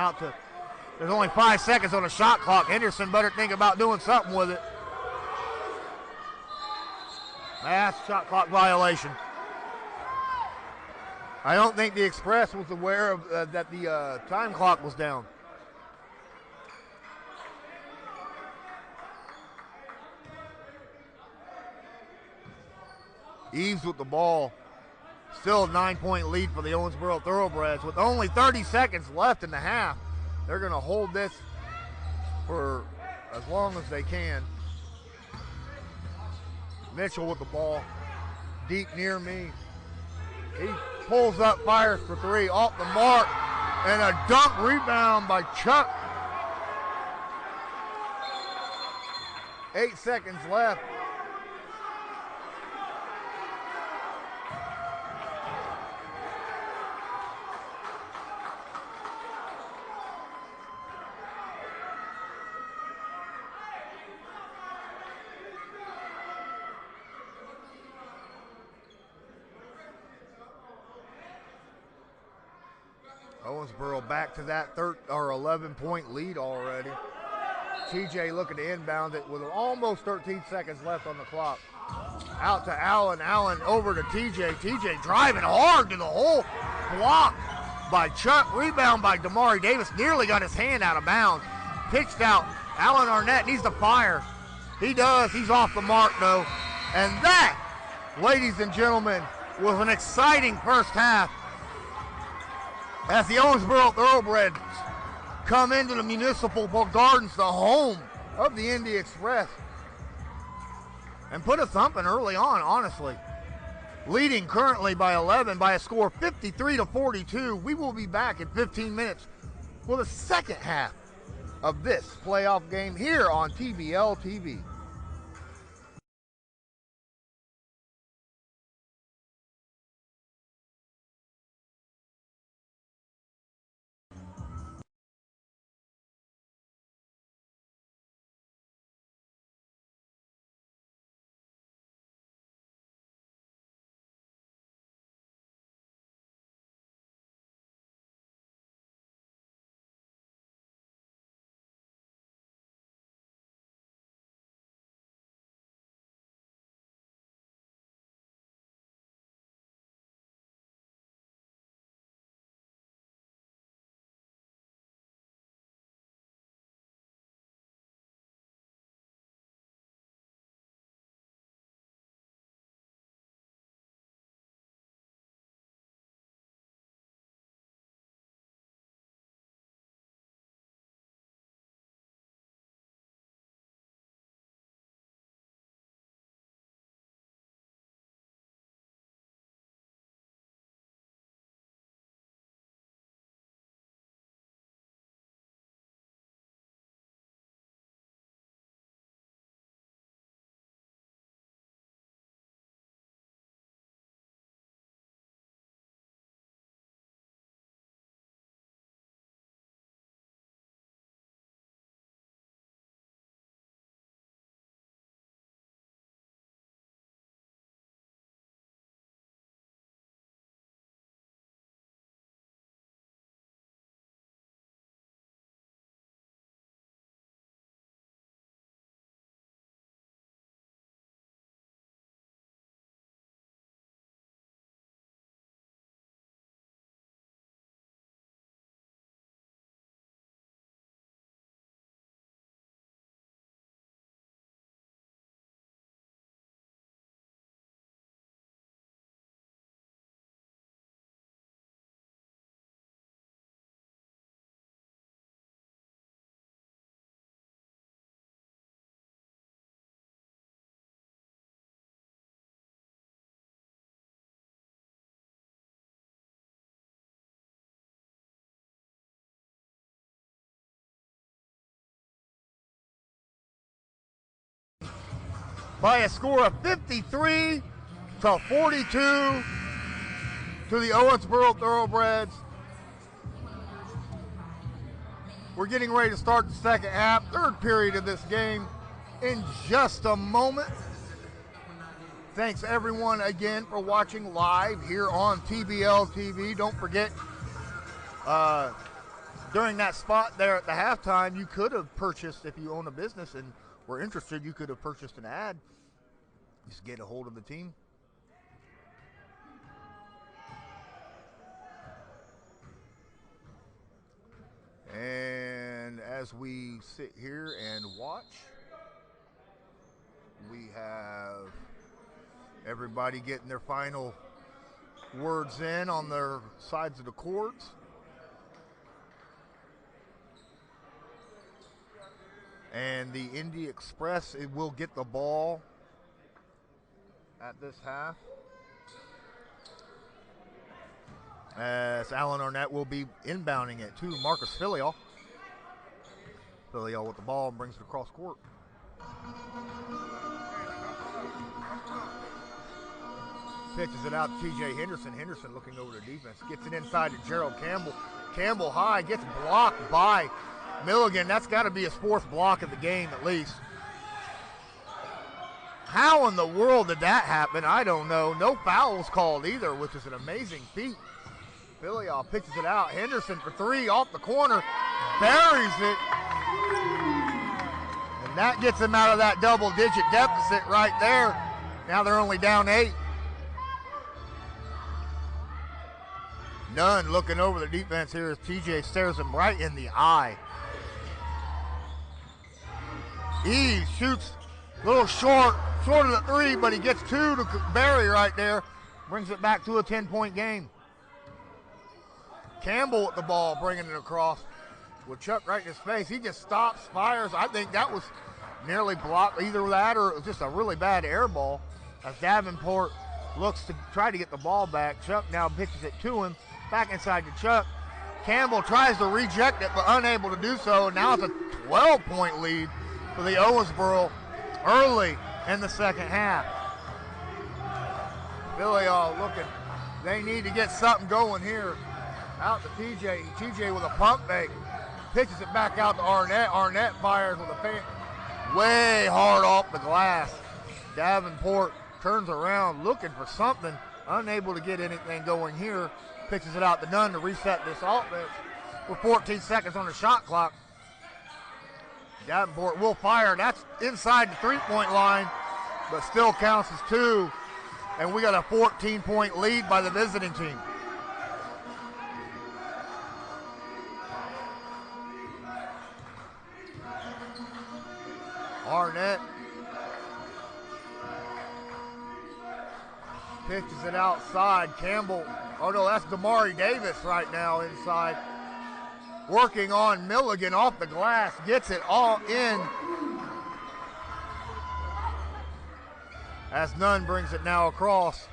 there's only 5 seconds on the shot clock. Henderson better think about doing something with it. That's shot clock violation. I don't think the Express was aware of that the time clock was down. Eves with the ball. Still a 9-point lead for the Owensboro Thoroughbreds with only 30 seconds left in the half. They're going to hold this for as long as they can. Mitchell with the ball. Deep near me. He pulls up, fires for three, off the mark, and a dunk rebound by Chuck. 8 seconds left. Owensboro back to that 11-point lead already. TJ looking to inbound it with almost 13 seconds left on the clock. Out to Allen. Allen over to TJ. TJ driving hard to the hole. Blocked by Chuck. Rebound by Damari Davis. Nearly got his hand out of bounds. Pitched out. Alan Arnett needs to fire. He does. He's off the mark, though. And that, ladies and gentlemen, was an exciting first half as the Owensboro Thoroughbreds come into the Municipal Gardens, the home of the Indy Express, and put a thumping early on, honestly. Leading currently by 11 by a score 53-42. We will be back in 15 minutes for the second half of this playoff game here on TBL TV. by a score of 53 to 42 to the Owensboro Thoroughbreds. We're getting ready to start the second half, third period of this game in just a moment. Thanks everyone again for watching live here on TBL TV. Don't forget, during that spot there at the halftime, you could have purchased, if you own a business and were interested, you could have purchased an ad. Just get a hold of the team. And as we sit here and watch, we have everybody getting their final words in on their sides of the courts. And the Indy Express, it will get the ball at this half, as Alan Arnett will be inbounding it to Marcus Filial. Filial with the ball and brings it across court. Pitches it out to TJ Henderson. Henderson looking over the defense. Gets it inside to Gerald Campbell. Campbell high, gets blocked by Milligan. That's got to be his fourth block of the game at least. How in the world did that happen? I don't know. No fouls called either, which is an amazing feat. Filial pitches it out. Henderson for three off the corner. Buries it. And that gets them out of that double-digit deficit right there. Now they're only down 8. Nunn looking over the defense here as TJ stares him right in the eye. He shoots a little short of the three, but he gets 2 to Barry right there. Brings it back to a 10-point game. Campbell with the ball, bringing it across with Chuck right in his face. He just stops, fires. I think that was nearly blocked, either that or it was just a really bad air ball. As Davenport looks to try to get the ball back. Chuck now pitches it to him, back inside to Chuck. Campbell tries to reject it, but unable to do so. Now it's a 12-point lead for the Owensboro early in the second half. Filial looking. They need to get something going here. Out to TJ. TJ with a pump fake. Pitches it back out to Arnett. Arnett fires with a fan. Way hard off the glass. Davenport turns around looking for something. Unable to get anything going here. Pitches it out to Nunn to reset this offense. With 14 seconds on the shot clock. Davenport will fire. That's inside the three-point line, but still counts as 2. And we got a 14-point lead by the visiting team. Arnett pitches it outside. Campbell, oh no, that's Damari Davis right now inside. Working on Milligan off the glass, gets it all in. As Nunn brings it now across.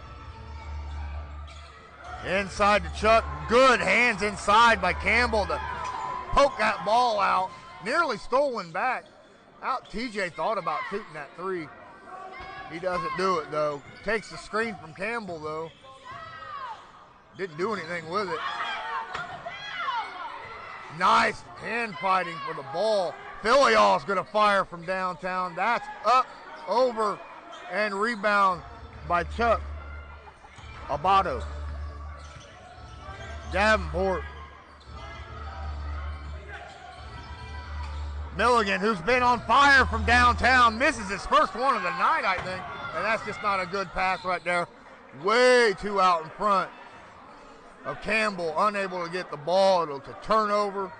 Inside to Chuck, good hands inside by Campbell to poke that ball out. Nearly stolen back. Out, TJ thought about shooting that 3. He doesn't do it though. Takes the screen from Campbell though. Didn't do anything with it. Nice hand fighting for the ball. Filial's gonna fire from downtown. That's up, over, and rebound by Chuck Ogbodo. Davenport. Milligan, who's been on fire from downtown, misses his first one of the night, I think. And that's just not a good pass right there. Way too out in front of Campbell, unable to get the ball. It's a turnover.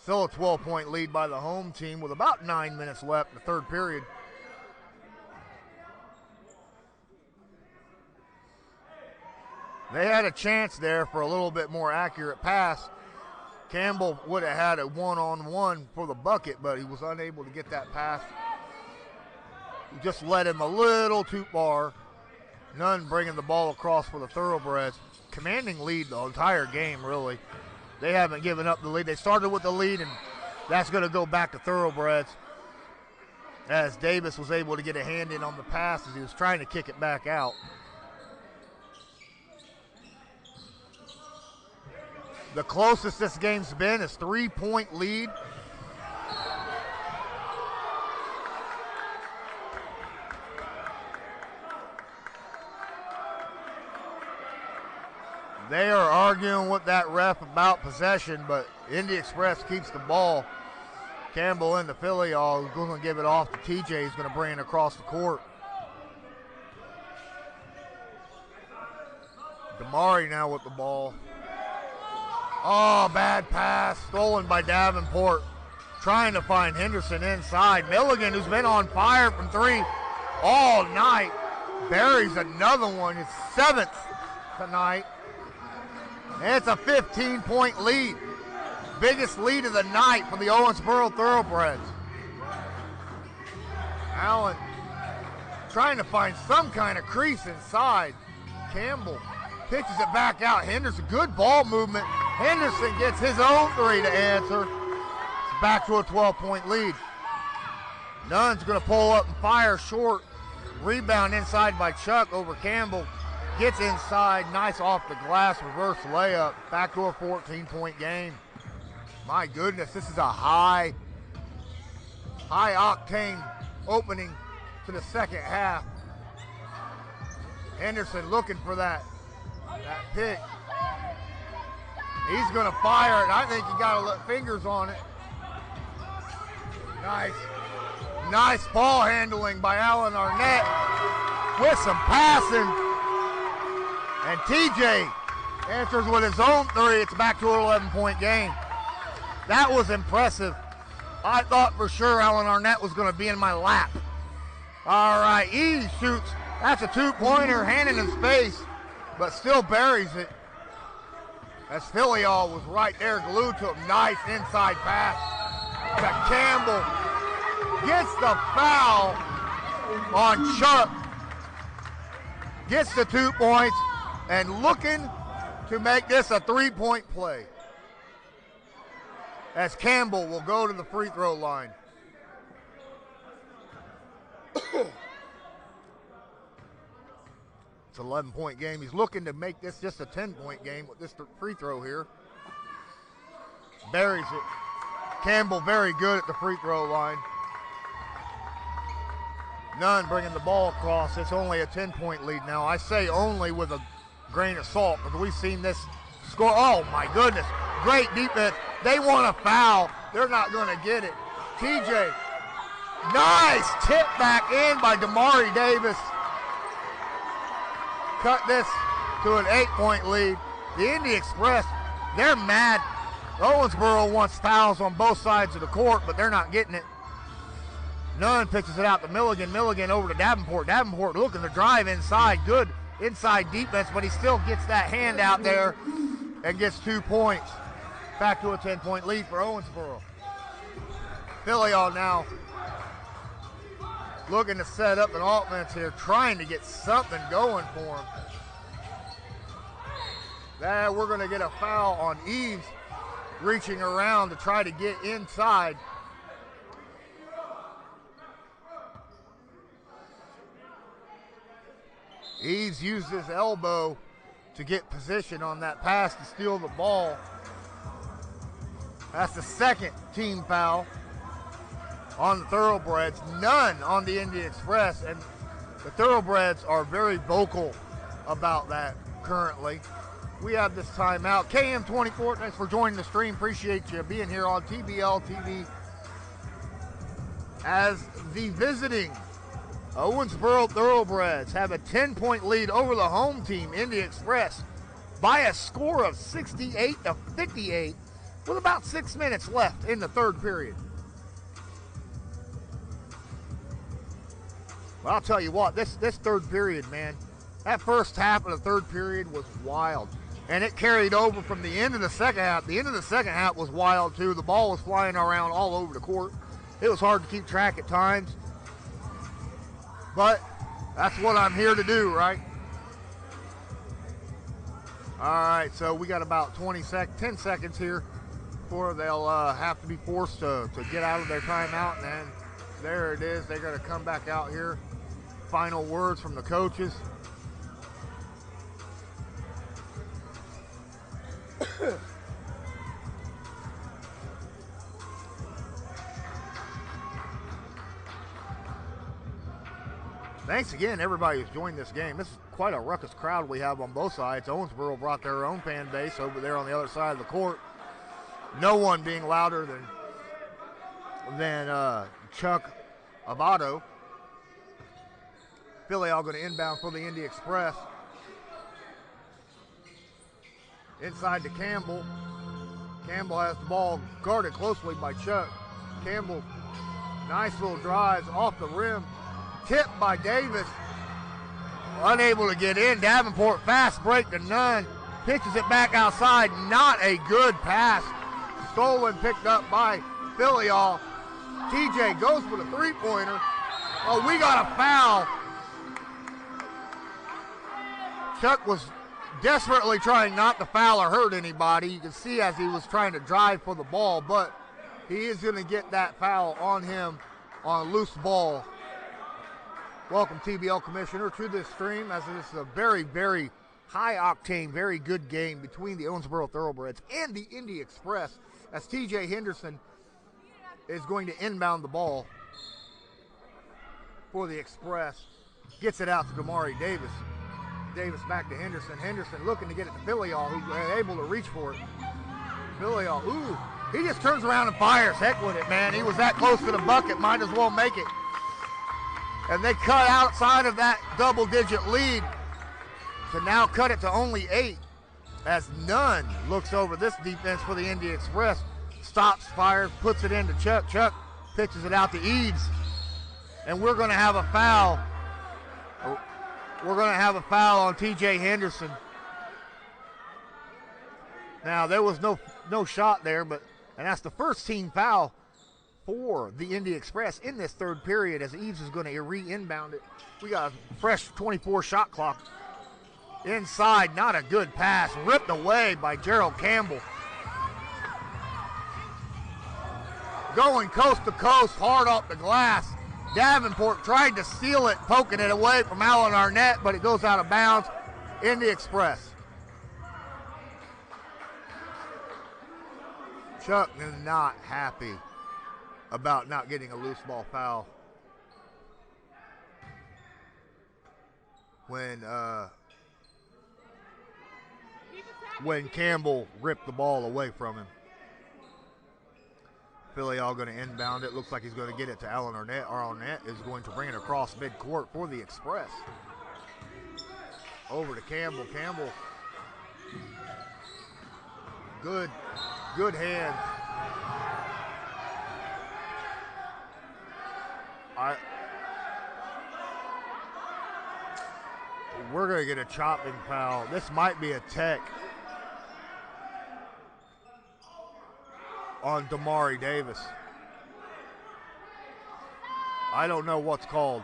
Still a 12-point lead by the home team with about 9 minutes left in the third period. They had a chance there for a little bit more accurate pass. Campbell would have had a one-on-one for the bucket, but he was unable to get that pass. He just led him a little too far. Nunn bringing the ball across for the Thoroughbreds. Commanding lead the entire game, really. They haven't given up the lead. They started with the lead and That's going to go back to Thoroughbreds, as Davis was able to get a hand in on the pass as he was trying to kick it back out. The closest this game's been is 3-point lead. They are arguing with that ref about possession, but Indy Express keeps the ball. Campbell in the Philly-all is going to give it off to TJ. He's going to bring it across the court. Damari now with the ball. Oh, bad pass. Stolen by Davenport. Trying to find Henderson inside. Milligan, who's been on fire from three all night, buries another one. His 7th tonight. And it's a 15-point lead. Biggest lead of the night for the Owensboro Thoroughbreds. Allen trying to find some kind of crease inside. Campbell pitches it back out. Henderson, good ball movement. Henderson gets his own three to answer. It's back to a 12-point lead. Nunn's going to pull up and fire short. Rebound inside by Chuck over Campbell. Gets inside, nice off the glass, reverse layup. Back to a 14-point game. My goodness, this is a high octane opening to the second half. Henderson looking for that pick. He's going to fire it. I think he got to let fingers on it. Nice ball handling by Alan Arnett with some passing. And TJ answers with his own three. It's back to an 11-point game. That was impressive. I thought for sure Alan Arnett was going to be in my lap. All right, he shoots. That's a 2-pointer, hand in his face, but still buries it. As Philly-all was right there, glued to him. Nice inside pass to Campbell. Gets the foul on Chuck. Gets the 2 points. And looking to make this a 3-point play. As Campbell will go to the free throw line. It's an 11-point game. He's looking to make this just a 10-point game with this free throw here. Buries it. Campbell very good at the free throw line. Nunn bringing the ball across. It's only a 10-point lead now. I say only with a grain of salt, because we've seen this score. Oh my goodness, great defense. They want a foul. They're not going to get it. TJ, nice tip back in by Damari Davis. Cut this to an 8-point lead. The Indy Express, they're mad. Owensboro wants fouls on both sides of the court, but they're not getting it. Nunn pitches it out to Milligan. Milligan over to Davenport. Davenport looking to drive inside. Good inside defense, but he still gets that hand out there and gets 2 points. Back to a 10-point lead for Owensboro. Philly-all now looking to set up an offense here, trying to get something going for him. We're going to get a foul on Eves, reaching around to try to get inside. Eves used his elbow to get position on that pass to steal the ball. That's the second team foul on the Thoroughbreds. None on the Indy Express, and the Thoroughbreds are very vocal about that currently. We have this timeout. KM24, thanks for joining the stream. Appreciate you being here on TBL TV. As the visiting Owensboro Thoroughbreds have a 10-point lead over the home team, Indy Express, by a score of 68-58 with about 6 minutes left in the third period. Well, I'll tell you what, this third period, man, that first half of the third period was wild. And it carried over from the end of the second half. The end of the second half was wild, too. The ball was flying around all over the court. It was hard to keep track at times. But that's what I'm here to do, right? All right, so we got about 10 seconds here before they'll have to be forced to get out of their timeout. And then there it is. They're going to come back out here. Final words from the coaches. Thanks again, everybody who's joined this game. This is quite a ruckus crowd we have on both sides. Owensboro brought their own fan base over there on the other side of the court. No one being louder than Chuck Ogbodo. Philly all going to inbound for the Indy Express. Inside to Campbell. Campbell has the ball guarded closely by Chuck. Campbell, nice little drives off the rim. Tipped by Davis. Unable to get in. Davenport fast break to none. Pitches it back outside. Not a good pass. Stolen, picked up by Filial. TJ goes for the three-pointer. Oh, we got a foul. Chuck was desperately trying not to foul or hurt anybody. You can see as he was trying to drive for the ball, but he is going to get that foul on him on a loose ball. Welcome, TBL Commissioner, to this stream, as this is a very, very high-octane, very good game between the Owensboro Thoroughbreds and the Indy Express, as TJ Henderson is going to inbound the ball for the Express. Gets it out to Damari Davis. Davis back to Henderson. Henderson looking to get it to Filial, who's able to reach for it. Filial, ooh, he just turns around and fires. Heck with it, man. He was that close to the bucket, might as well make it. And they cut outside of that double-digit lead to now cut it to only 8, as Nunn looks over this defense for the Indy Express. Stops, fires, puts it into Chuck. Chuck pitches it out to Eads. And we're going to have a foul. We're going to have a foul on TJ Henderson. Now, there was no shot there, and that's the first team foul for the Indy Express in this third period, as Eaves is going to re-inbound it. We got a fresh 24 shot clock. Inside, not a good pass. Ripped away by Gerald Campbell. Going coast to coast, hard off the glass. Davenport tried to steal it, poking it away from Alan Arnett, but it goes out of bounds. Indy Express. Chuck is not happy about not getting a loose ball foul when Campbell ripped the ball away from him. Philly all going to inbound it. Looks like he's going to get it to Alan Arnett. Arnett is going to bring it across midcourt for the Express. Over to Campbell. Campbell. Good hand. We're going to get a chopping foul. This might be a tech on Damari Davis. I don't know what's called.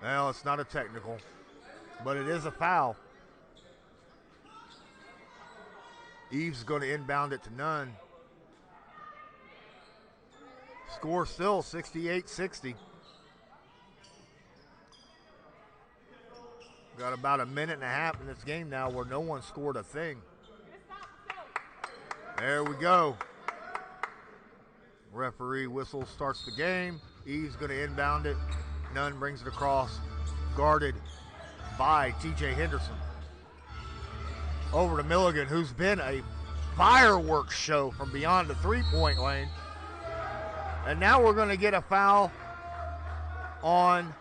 Well, it's not a technical, but it is a foul. Eves is going to inbound it to Nunn. Score still 68-60. Got about a minute and a half in this game now where no one scored a thing. There we go. Referee whistle starts the game. Eves going to inbound it. Nunn brings it across. Guarded by TJ Henderson. Over to Milligan, who's been a fireworks show from beyond the three-point lane. And now we're going to get a foul on...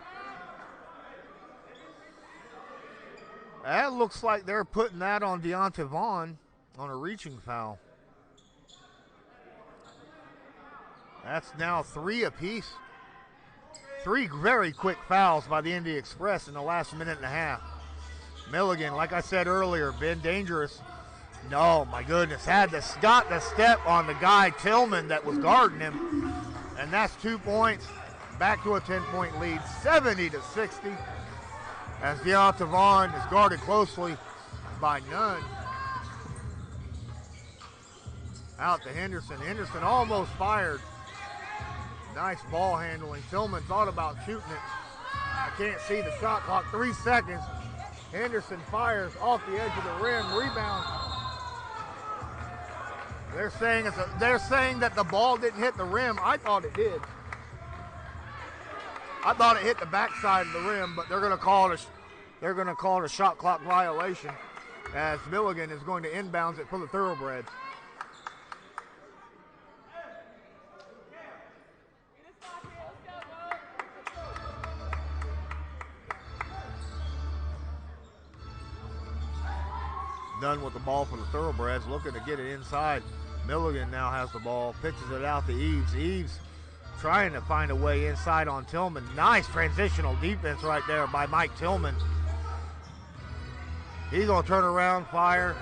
That looks like they're putting that on Deonta Vaughn on a reaching foul. That's now 3 apiece. 3 very quick fouls by the Indy Express in the last minute and a half. Milligan, like I said earlier, been dangerous. No, my goodness, got the step on the guy, Tillman, that was guarding him. And that's 2 points. Back to a 10-point lead, 70-60. as Deonta Vaughn is guarded closely by Nunn. Out to Henderson. Henderson almost fired. Nice ball handling. Tillman thought about shooting it. I can't see the shot clock. 3 seconds. Henderson fires off the edge of the rim. Rebound. They're saying that the ball didn't hit the rim. I thought it did. I thought it hit the backside of the rim, but they're going to call it a shot clock violation as Milligan is going to inbounds it for the Thoroughbreds. Nunn with the ball for the Thoroughbreds, looking to get it inside. Milligan now has the ball, pitches it out to Eves. Eves trying to find a way inside on Tillman. Nice transitional defense right there by Mike Tillman. He's going to turn around, fire.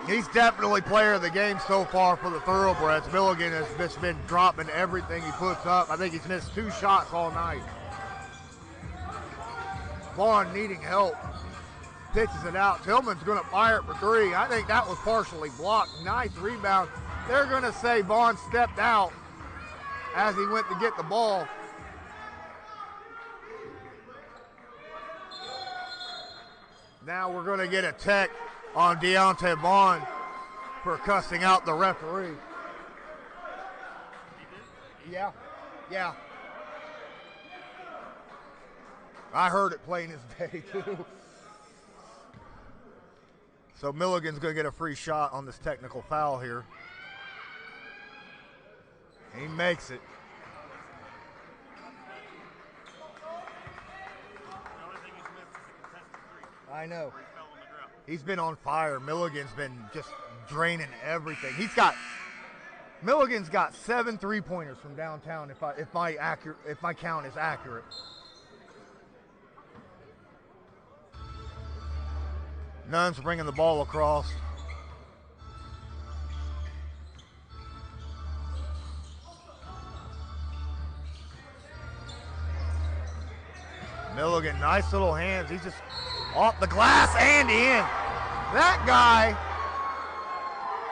He's definitely player of the game so far for the Thoroughbreds. Milligan has just been dropping everything he puts up. I think he's missed 2 shots all night. Vaughn needing help. Pitches it out. Tillman's going to fire it for 3. I think that was partially blocked. Nice rebound. They're going to say Vaughn stepped out as he went to get the ball. Now we're going to get a tech on Deonta Vaughn for cussing out the referee. Yeah. I heard it plain as day, too. So Milligan's going to get a free shot on this technical foul here. He makes it. The only thing he's missed is a contested 3. I know. Where he fell on the ground. He's been on fire. Milligan's been just draining everything. Milligan's got 7 3-pointers from downtown if my count is accurate. Nunn's bringing the ball across. Milligan, nice little hands. He's just off the glass and in. That guy,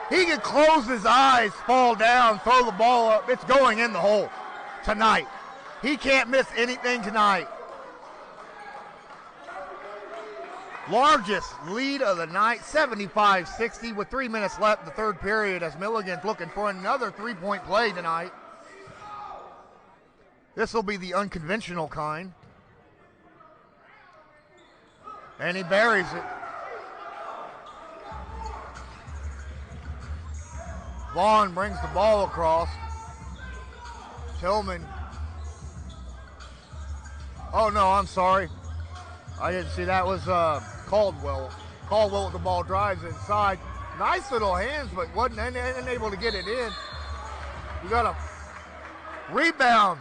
he can close his eyes, fall down, throw the ball up. It's going in the hole tonight. He can't miss anything tonight. Largest lead of the night, 75-60 with 3 minutes left in the third period as Milligan's looking for another 3-point play tonight. This will be the unconventional kind. And he buries it. Vaughn brings the ball across. Tillman. Oh no, I'm sorry. I didn't see that. Was Caldwell. Caldwell with the ball, drives inside. Nice little hands, but wasn't unable to get it in. We got a rebound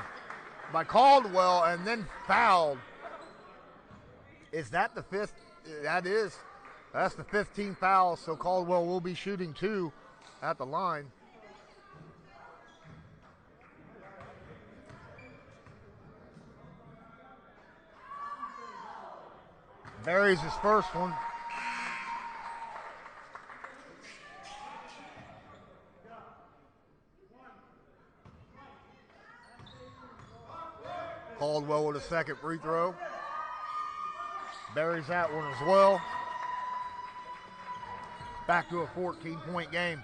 by Caldwell and then fouled. Is that the 5th? That is. That's the 15th foul, so Caldwell will be shooting 2 at the line. Buries his first one. Caldwell with a second free throw. Buries that one as well. Back to a 14-point game.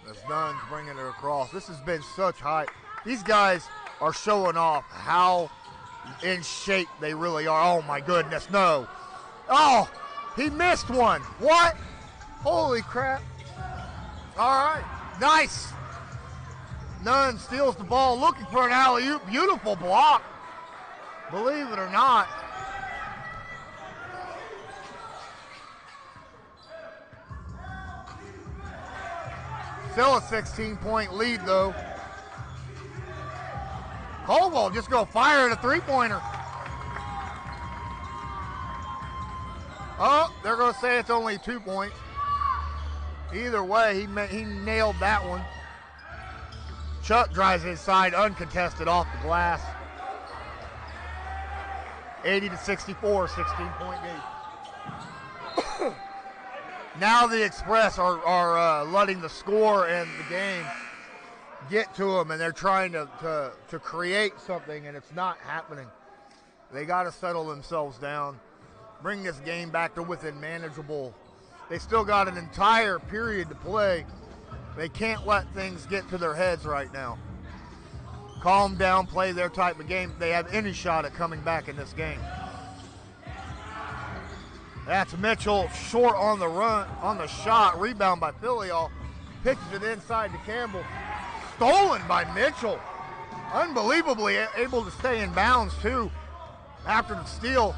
As Nunn's bringing it across. This has been such hype. These guys are showing off how in shape they really are. Oh my goodness, no. Oh, he missed one. What? Holy crap. All right, nice. Nunn steals the ball, looking for an alley-oop. Beautiful block. Believe it or not. Still a 16-point lead, though. Caldwell just go fire at a 3-pointer. Oh, they're going to say it's only 2 points. Either way, he nailed that one. Chuck drives inside, uncontested off the glass. 80-64, 16-point game. Now the Express are letting the score and the game get to them, and they're trying to create something, and it's not happening. They got to settle themselves down, bring this game back to within manageable. They still got an entire period to play. They can't let things get to their heads right now. Calm down, play their type of game. They have any shot at coming back in this game. That's Mitchell, short on the run, on the shot. Rebound by Filial. Pitches it inside to Campbell. Stolen by Mitchell. Unbelievably able to stay in bounds, too, after the steal.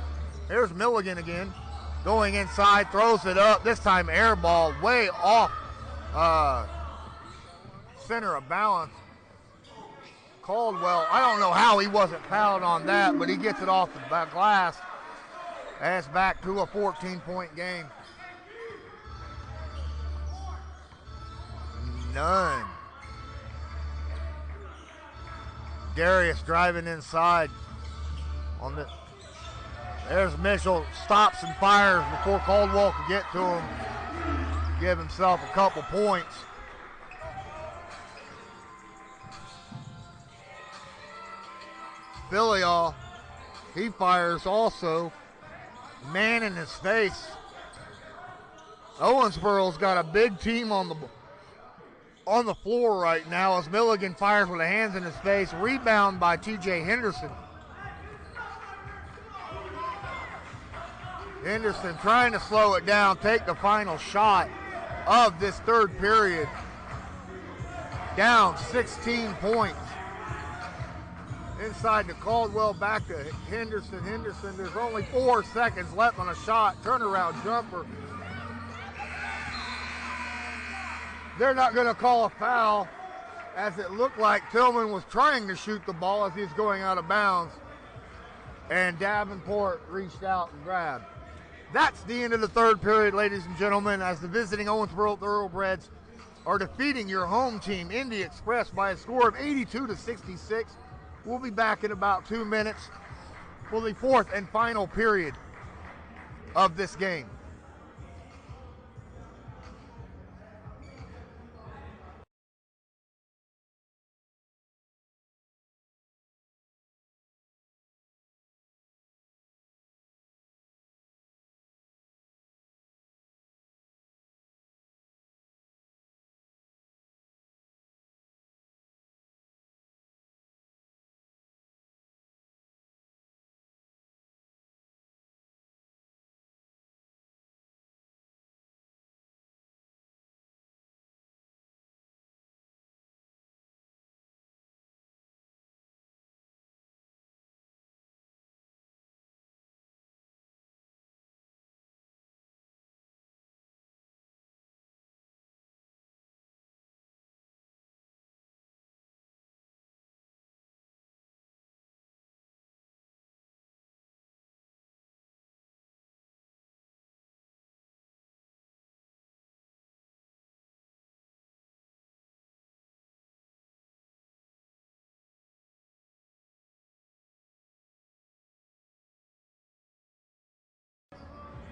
There's Milligan again. Going inside, throws it up. This time air ball way off center of balance. Caldwell, I don't know how he wasn't fouled on that, but he gets it off the glass. That's back to a 14-point game. None. Darius driving inside. There's Mitchell, stops and fires before Caldwell could get to him. Give himself a couple points. Filial, he fires also. Man in his face. Owensboro's got a big team on the floor right now as Milligan fires with the hands in his face. Rebound by T.J. Henderson. Henderson trying to slow it down, take the final shot of this third period. Down 16 points. Inside to Caldwell, back to Henderson. Henderson, there's only 4 seconds left on a shot. Turnaround jumper. They're not going to call a foul, as it looked like Tillman was trying to shoot the ball as he's going out of bounds. And Davenport reached out and grabbed. That's the end of the third period, ladies and gentlemen, as the visiting Owensboro Thoroughbreds are defeating your home team, Indy Express, by a score of 82-66. We'll be back in about 2 minutes for the fourth and final period of this game.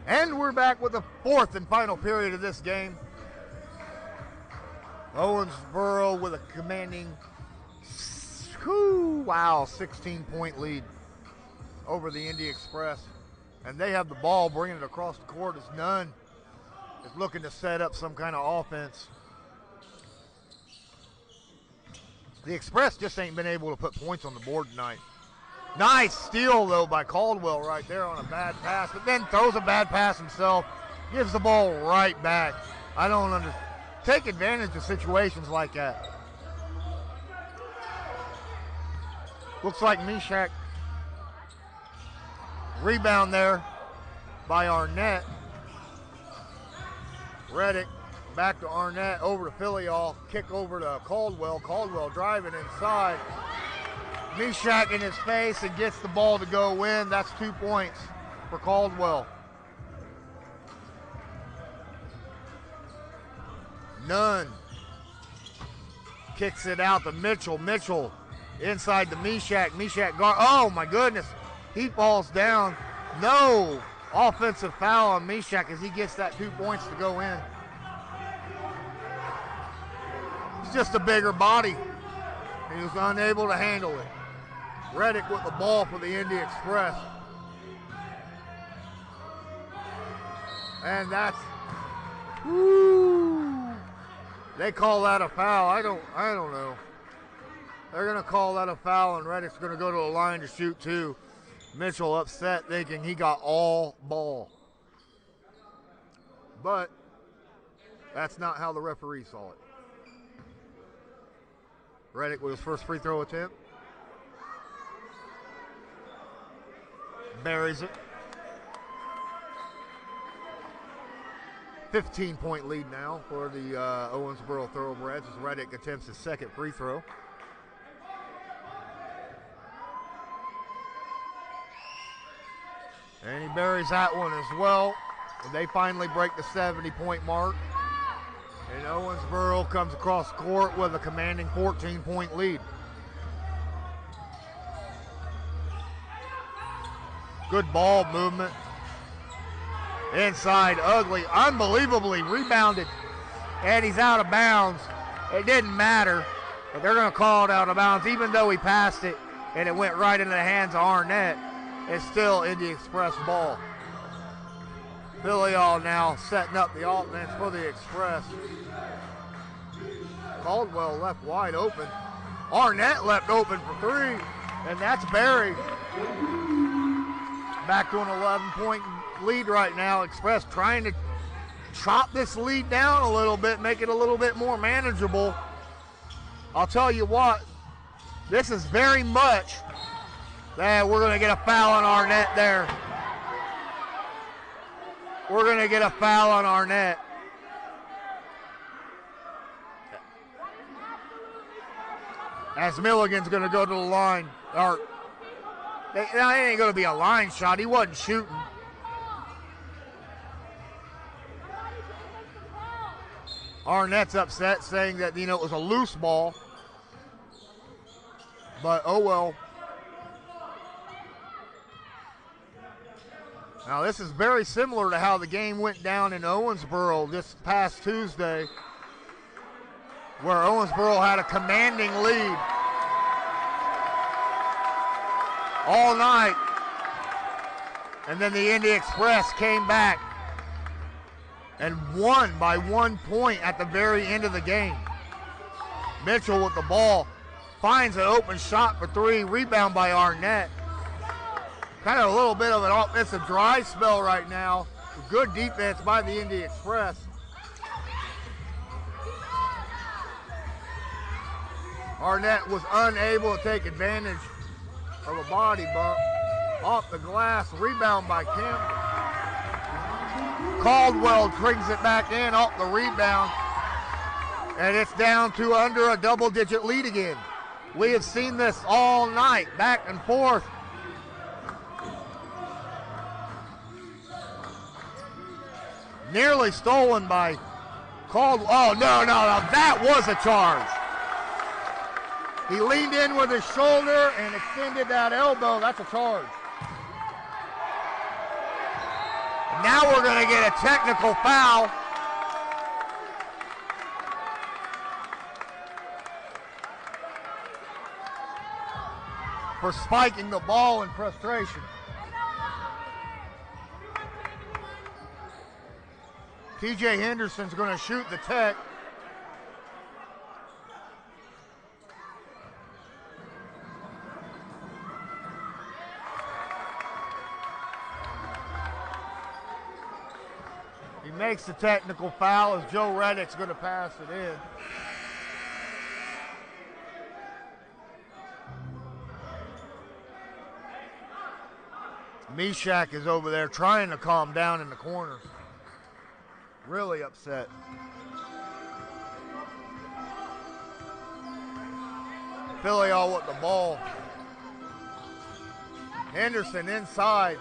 And we're back with the fourth and final period of this game. Owensboro with a commanding, 16-point lead over the Indy Express. And they have the ball, bringing it across the court as Nunn is looking to set up some kind of offense. The Express just ain't been able to put points on the board tonight. Nice steal, though, by Caldwell right there on a bad pass, but then throws a bad pass himself, gives the ball right back. I don't understand. Take advantage of situations like that. Looks like Mishak. Rebound there by Arnett. Reddick back to Arnett, over to Filial, kick over to Caldwell. Caldwell driving inside. Mishak in his face and gets the ball to go in. That's 2 points for Caldwell. Nunn kicks it out to Mitchell. Mitchell inside to Mishak. Mishak guard. Oh my goodness. He falls down. No offensive foul on Mishak as he gets that 2 points to go in. He's just a bigger body. He was unable to handle it. Reddick with the ball for the Indy Express. And that's, woo, they call that a foul. I don't know. They're gonna call that a foul, and Reddick's gonna go to the line to shoot 2. Mitchell upset, thinking he got all ball. But that's not how the referee saw it. Reddick with his first free throw attempt. Buries it. 15-point lead now for the Owensboro Thoroughbreds as Reddick attempts his second free throw. And he buries that one as well. And they finally break the 70-point mark. And Owensboro comes across court with a commanding 14-point lead. Good ball movement. Inside, Ugly, unbelievably rebounded. And he's out of bounds. It didn't matter, but they're going to call it out of bounds. Even though he passed it and it went right into the hands of Arnett, it's still Indy Express ball. Filial now setting up the offense for the Express. Caldwell left wide open. Arnett left open for 3, and that's buried. Back to an 11-point lead right now. Express trying to chop this lead down a little bit, make it a little bit more manageable. I'll tell you what, this is very much that we're going to get a foul on Arnett there. We're going to get a foul on Arnett. As Milligan's going to go to the line. It ain't going to be a line shot. He wasn't shooting. Arnett's upset, saying that, it was a loose ball. But, oh well. Now, this is very similar to how the game went down in Owensboro this past Tuesday, where Owensboro had a commanding lead all night. And then the Indy Express came back and won by 1 point at the very end of the game. Mitchell with the ball finds an open shot for 3, rebound by Arnett. Kind of a little bit of an offensive dry spell right now. Good defense by the Indy Express. Arnett was unable to take advantage of a body bump. Off the glass, rebound by Kemp. Caldwell brings it back in off the rebound. And it's down to under a double-digit lead again. We have seen this all night, back and forth. Nearly stolen by Caldwell. Oh, no, that was a charge. He leaned in with his shoulder and extended that elbow. That's a charge. Now we're going to get a technical foul. For spiking the ball in frustration. TJ Henderson's going to shoot the tech. He makes the technical foul as Joe Reddick's going to pass it in. Mishak is over there trying to calm down in the corner. Really upset. Filial with the ball. Henderson inside.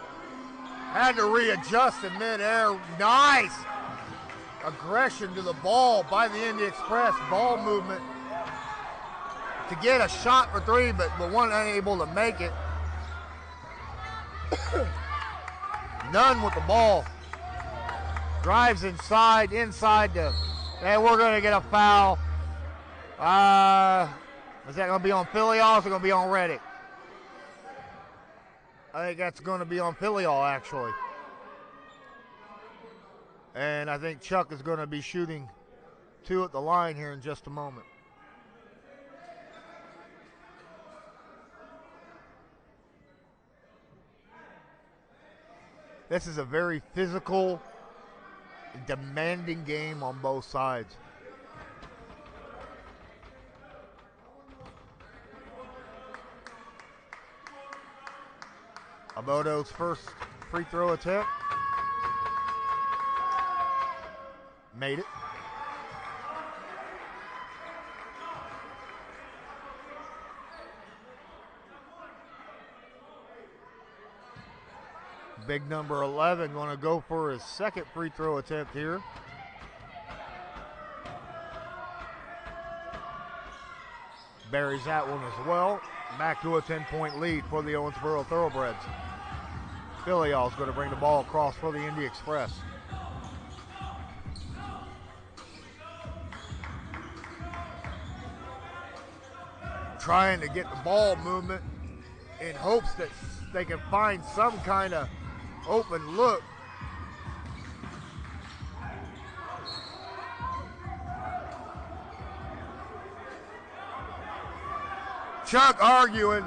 Had to readjust in midair. Nice aggression to the ball by the Indy Express. Ball movement to get a shot for 3, but one unable to make it. Nunn with the ball. Drives inside to, and we're going to get a foul. Is that going to be on Filial or is it going to be on Reddick? I think that's going to be on Filial, actually. And I think Chuck is going to be shooting 2 at the line here in just a moment. This is a very physical, demanding game on both sides. Ogbodo's first free throw attempt. Made it. Big number 11 going to go for his second free throw attempt here. Buries that one as well. Back to a 10-point lead for the Owensboro Thoroughbreds. Filial's going to bring the ball across for the Indy Express. Trying to get the ball movement in hopes that they can find some kind of open look. Chuck arguing.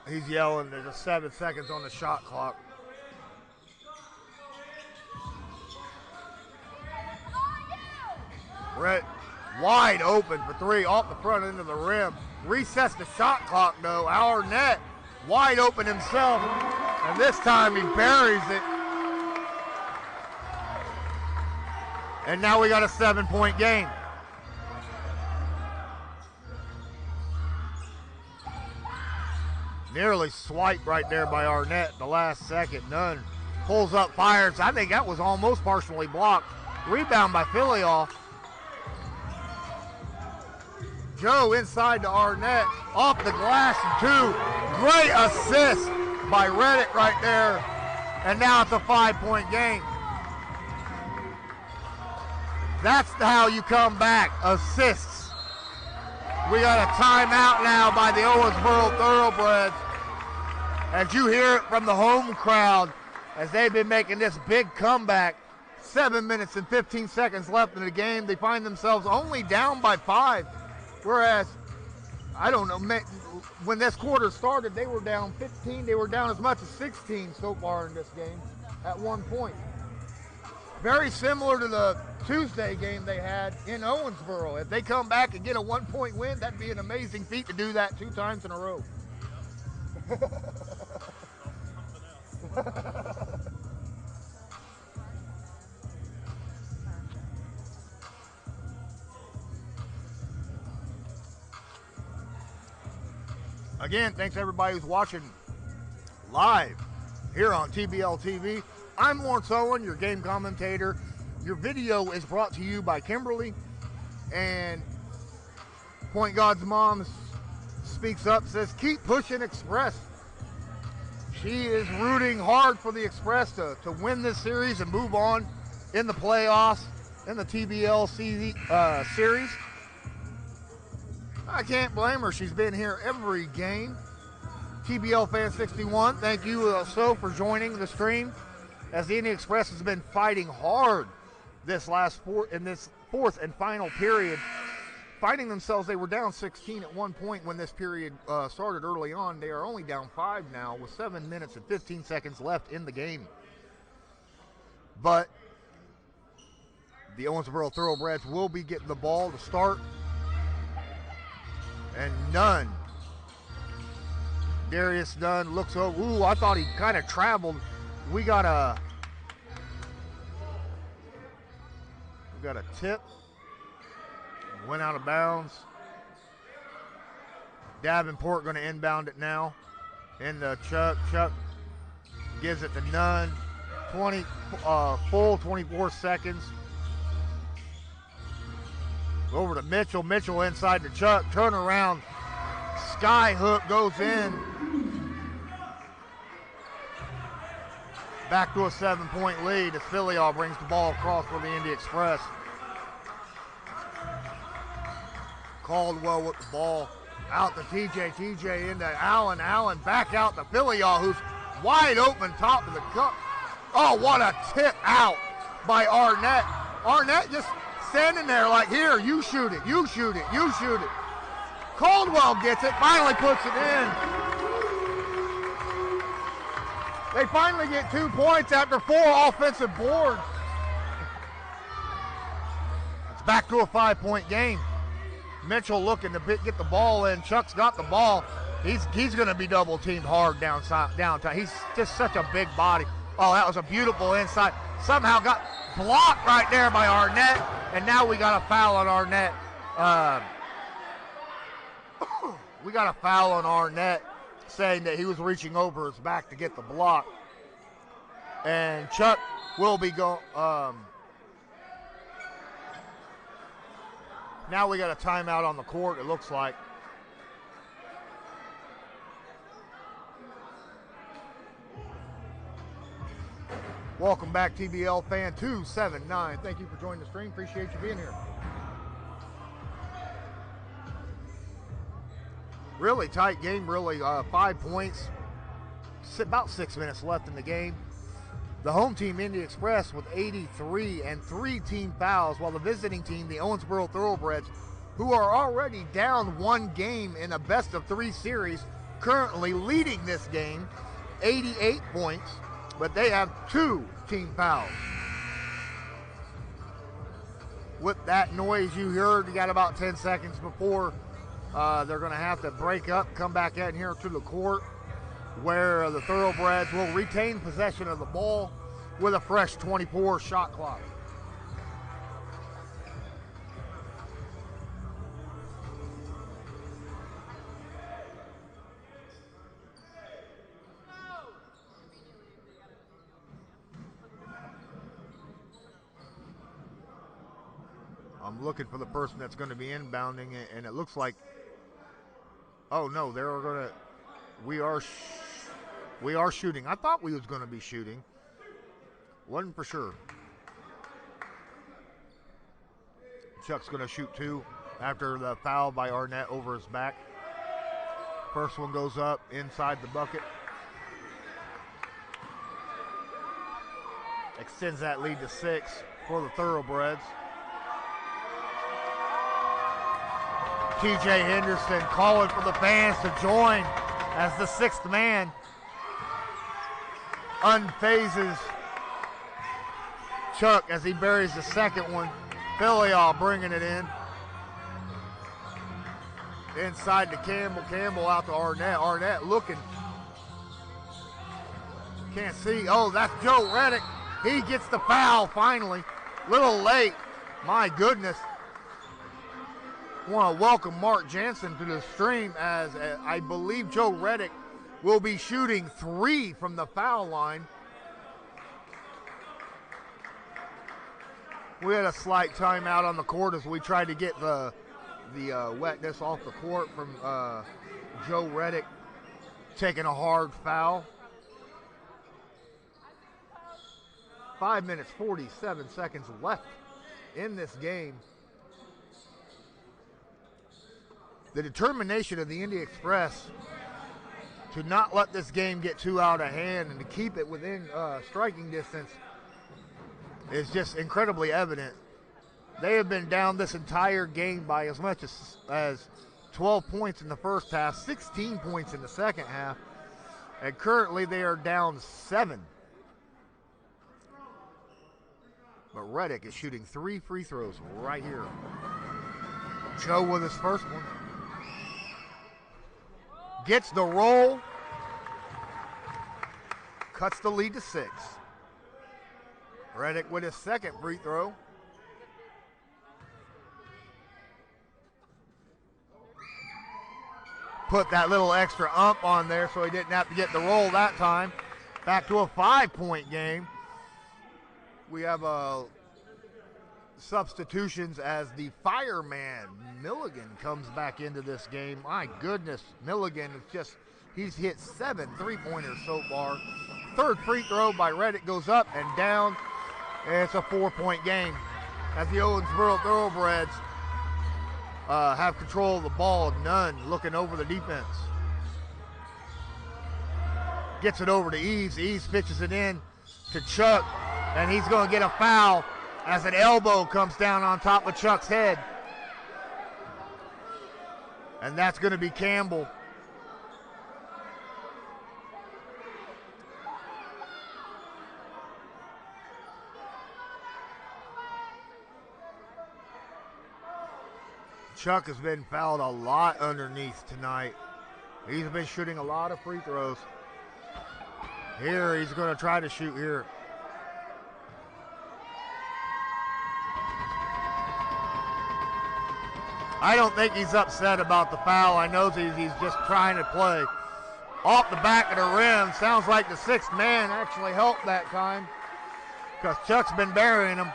He's yelling, there's just 7 seconds on the shot clock. Brett wide open for 3 off the front end of the rim. Resets the shot clock though. Our net wide open himself. And this time he buries it. And now we got a 7-point game. Nearly swiped right there by Arnett in the last second. Nunn pulls up, fires. I think that was almost partially blocked. Rebound by Filial. Joe inside to Arnett. Off the glass and 2. Great assist by Reddick right there. And now it's a 5-point game. That's how you come back. Assists. We got a timeout now by the Owensboro Thoroughbreds. As you hear it from the home crowd, as they've been making this big comeback. 7 minutes and 15 seconds left in the game. They find themselves only down by 5. Whereas, I don't know, when this quarter started, they were down 15. They were down as much as 16 so far in this game at one point. Very similar to the Tuesday game they had in Owensboro. If they come back and get a 1-point win, that'd be an amazing feat to do that 2 times in a row. Again, thanks everybody who's watching live here on TBL TV. I'm Lawrence Owen, your game commentator. Your video is brought to you by Kimberly, and Point God's mom speaks up, says, keep pushing Express. She is rooting hard for the Express to win this series and move on in the playoffs, in the TBL series. I can't blame her. She's been here every game. TBL Fan 61, thank you also for joining the stream, as the Indy Express has been fighting hard this fourth and final period, finding themselves, they were down 16 at one point when this period started early on. They are only down 5 now with 7 minutes and 15 seconds left in the game. But the Owensboro Thoroughbreds will be getting the ball to start. And Nunn, Darius Nunn looks over. Ooh, I thought he kind of traveled. We got a tip. Went out of bounds. Davenport going to inbound it now. In the Chuck. Chuck gives it to Nunn. full 24 seconds. Over to Mitchell. Mitchell inside to Chuck. Turn around. Sky hook goes in. Back to a 7-point lead as Philly brings the ball across for the Indy Express. Caldwell with the ball. Out to TJ. TJ into Allen. Allen back out to Philly, who's wide open top of the cup. Oh, what a tip out by Arnett. Arnett just standing there like, here, you shoot it, you shoot it, you shoot it. Caldwell gets it, finally puts it in. They finally get 2 points after 4 offensive boards. It's back to a 5-point game. Mitchell looking to get the ball in. Chuck's got the ball. He's going to be double teamed hard downtown. He's just such a big body. Oh, that was a beautiful inside. Somehow got blocked right there by Arnett, and now we got a foul on Arnett. We got a foul on Arnett, saying that he was reaching over his back to get the block. And Chuck will be going. Now we got a timeout on the court, it looks like. Welcome back, TBL fan 279. Thank you for joining the stream. Appreciate you being here. Really tight game, really 5 points. About 6 minutes left in the game. The home team, Indy Express, with 83 and 3 team fouls, while the visiting team, the Owensboro Thoroughbreds, who are already down 1 game in a best-of-3 series, currently leading this game, 88 points, but they have 2 team fouls. With that noise you heard, you got about 10 seconds before they're going to have to break up, come back out here to the court, where the Thoroughbreds will retain possession of the ball with a fresh 24 shot clock. I'm looking for the person that's going to be inbounding, and it looks like, oh no, they're going to, we are shooting. I thought we was going to be shooting. Wasn't for sure. Chuck's going to shoot 2 after the foul by Arnett over his back. First one goes up inside the bucket. Extends that lead to 6 for the Thoroughbreds. TJ Henderson calling for the fans to join as the 6th man unphases Chuck as he buries the second one. Philly bringing it in. Inside to Campbell. Campbell out to Arnett. Arnett looking. Can't see. Oh, that's Joe Reddick. He gets the foul finally. Little late. My goodness. Want to welcome Mark Jansen to the stream, as I believe Joe Reddick will be shooting 3 from the foul line. We had a slight timeout on the court as we tried to get the wetness off the court from Joe Reddick taking a hard foul. 5 minutes, 47 seconds left in this game. The determination of the Indy Express to not let this game get too out of hand and to keep it within striking distance is just incredibly evident. They have been down this entire game by as much as 12 points in the first half, 16 points in the second half, and currently they are down 7. But Reddick is shooting 3 free throws right here. Joe with his first one. Gets the roll. Cuts the lead to 6. Reddick with his second free throw. Put that little extra ump on there so he didn't have to get the roll that time. Back to a 5-point game. We have substitutions as the fireman Milligan comes back into this game. My goodness, Milligan is he's hit 7 3-pointers so far. Third free throw by Reddick goes up and down, and it's a 4-point game as the Owensboro Thoroughbreds have control of the ball. Nunn looking over the defense. Gets it over to Eves. Eves pitches it in to Chuck, and he's going to get a foul as an elbow comes down on top of Chuck's head. And that's going to be Campbell. Chuck has been fouled a lot underneath tonight. He's been shooting a lot of free throws. Here, he's going to try to shoot here. I don't think he's upset about the foul. I know he's just trying to play. Off the back of the rim. Sounds like the sixth man actually helped that time because Chuck's been burying him.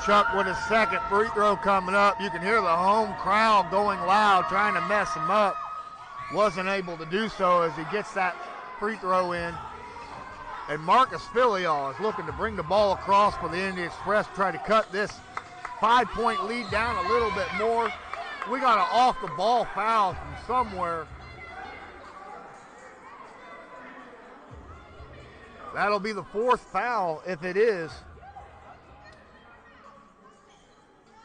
Chuck with his second free throw coming up. You can hear the home crowd going loud, trying to mess him up. Wasn't able to do so as he gets that free throw in. And Marcus Filial is looking to bring the ball across for the Indy Express, try to cut this 5-point lead down a little bit more. We got an off-the-ball foul from somewhere. That'll be the fourth foul if it is.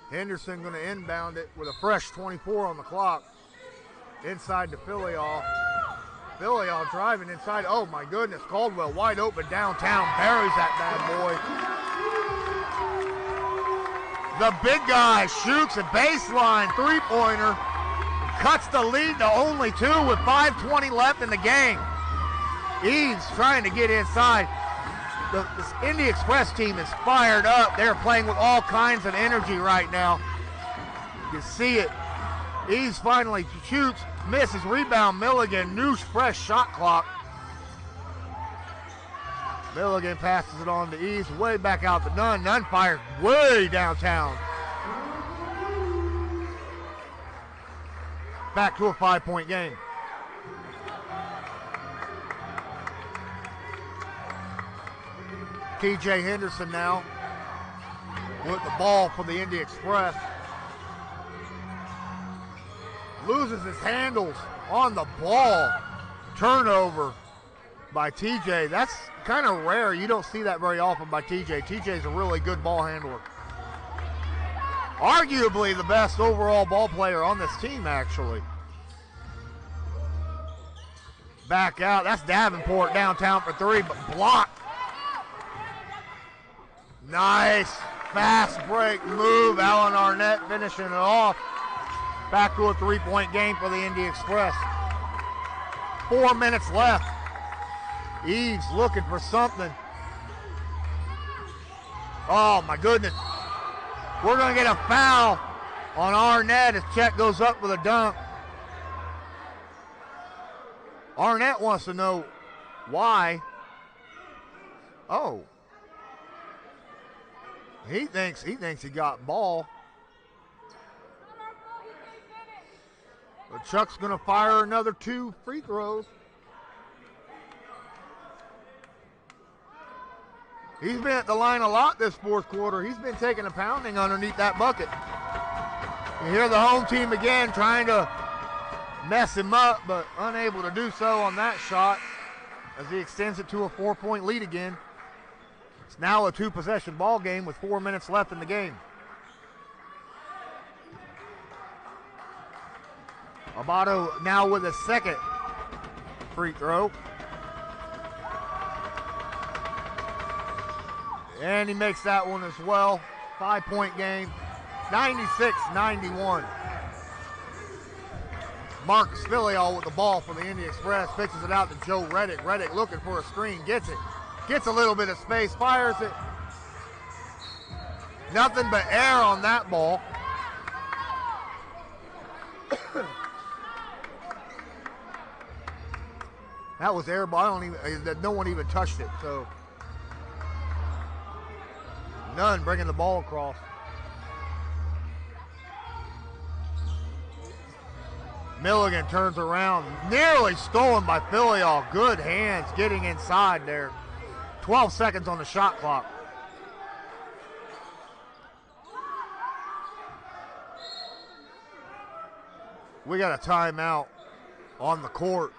Henderson going to inbound it with a fresh 24 on the clock. Inside to Filial. Filial driving inside. Oh my goodness, Caldwell wide open downtown. Buries that bad boy. The big guy shoots a baseline three-pointer. Cuts the lead to only 2 with 5:20 left in the game. Eves trying to get inside. This Indy Express team is fired up. They're playing with all kinds of energy right now. You see it. Eves finally shoots, misses, rebound. Milligan, new fresh shot clock. Milligan passes it on to Eves, way back out to Nunn. Nunn fires way downtown. Back to a 5-point game. TJ Henderson now with the ball for the Indy Express. Loses his handles on the ball. Turnover by TJ. That's kind of rare. You don't see that very often by TJ. TJ's a really good ball handler. Arguably the best overall ball player on this team, actually. Back out. That's Davenport downtown for 3, but blocked. Nice fast break move. Alan Arnett finishing it off. Back to a 3-point game for the Indy Express. 4 minutes left. Eves looking for something. Oh my goodness. We're going to get a foul on Arnett as Chet goes up with a dunk. Arnett wants to know why. Oh. He thinks he got ball. But Chuck's going to fire another 2 free throws. He's been at the line a lot this fourth quarter. He's been taking a pounding underneath that bucket. You hear the home team again trying to mess him up, but unable to do so on that shot as he extends it to a 4-point lead again. It's now a 2-possession ball game with 4 minutes left in the game. Ogbodo now with a second free throw. And he makes that one as well. 5-point game, 96-91. Marcus Filial with the ball for the Indy Express. Pitches it out to Joe Reddick. Reddick looking for a screen, gets it. Gets a little bit of space, fires it. Nothing but air on that ball. That was air ball. No one even touched it. So Nunn bringing the ball across. Milligan turns around, nearly stolen by Filial. Good hands getting inside there. 12 seconds on the shot clock. We got a timeout on the court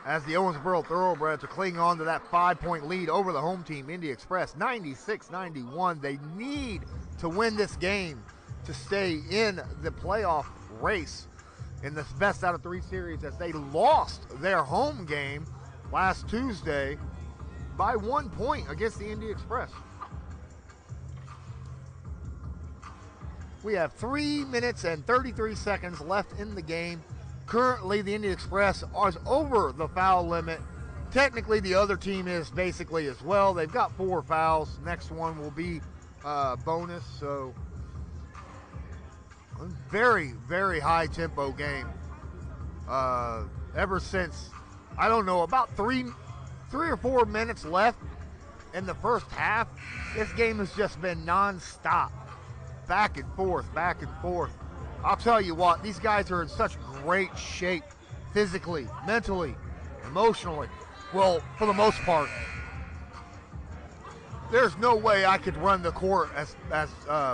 as the Owensboro Thoroughbreds are clinging on to that 5-point lead over the home team, Indy Express, 96-91. They need to win this game to stay in the playoff race in this best out of 3 series, as they lost their home game last Tuesday by 1 point against the Indy Express. We have 3 minutes and 33 seconds left in the game. Currently, the Indy Express is over the foul limit. Technically, the other team is basically as well. They've got 4 fouls. Next one will be bonus. So, very, very high tempo game. Ever since, I don't know, about 3 or 4 minutes left in the first half, this game has just been nonstop. Back and forth, back and forth. I'll tell you what, these guys are in such great shape physically, mentally, emotionally. Well, for the most part, there's no way I could run the court as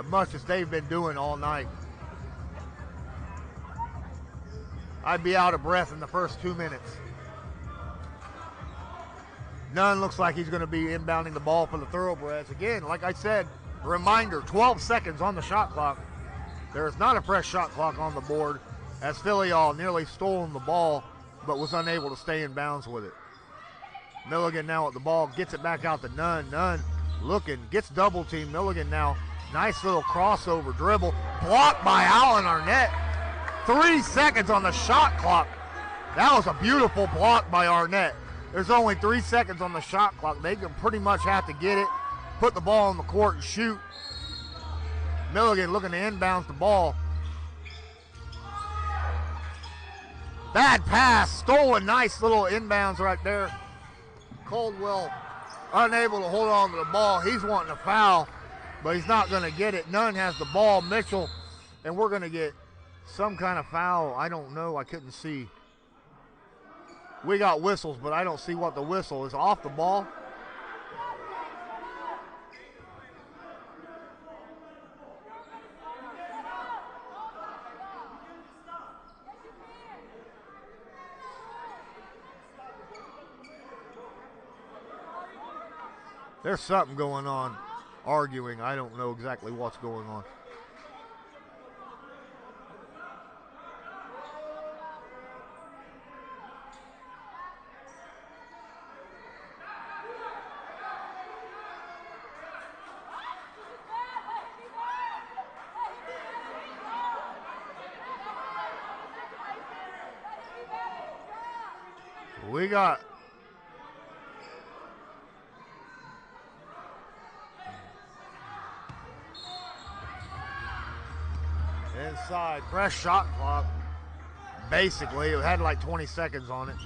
much as they've been doing all night. I'd be out of breath in the first 2 minutes. Nunn looks like he's going to be inbounding the ball for the Thoroughbreds. Again, like I said, reminder, 12 seconds on the shot clock. There is not a fresh shot clock on the board, as Filial nearly stolen the ball but was unable to stay in bounds with it. Milligan now at the ball, gets it back out to Nunn. Nunn looking, gets double team. Milligan now, nice little crossover dribble, blocked by Allen Arnett. 3 seconds on the shot clock. That was a beautiful block by Arnett. There's only 3 seconds on the shot clock. They can pretty much have to get it, put the ball on the court and shoot. Milligan looking to inbounds the ball. Bad pass, stolen, nice little inbounds right there. Caldwell unable to hold on to the ball. He's wanting a foul, but he's not going to get it. Nunn has the ball, Mitchell, and we're going to get some kind of foul. I don't know, I couldn't see. We got whistles, but I don't see what the whistle is. Off the ball. There's something going on, arguing. I don't know exactly what's going on. We got inside, fresh shot clock. Basically, it had like 20 seconds on it.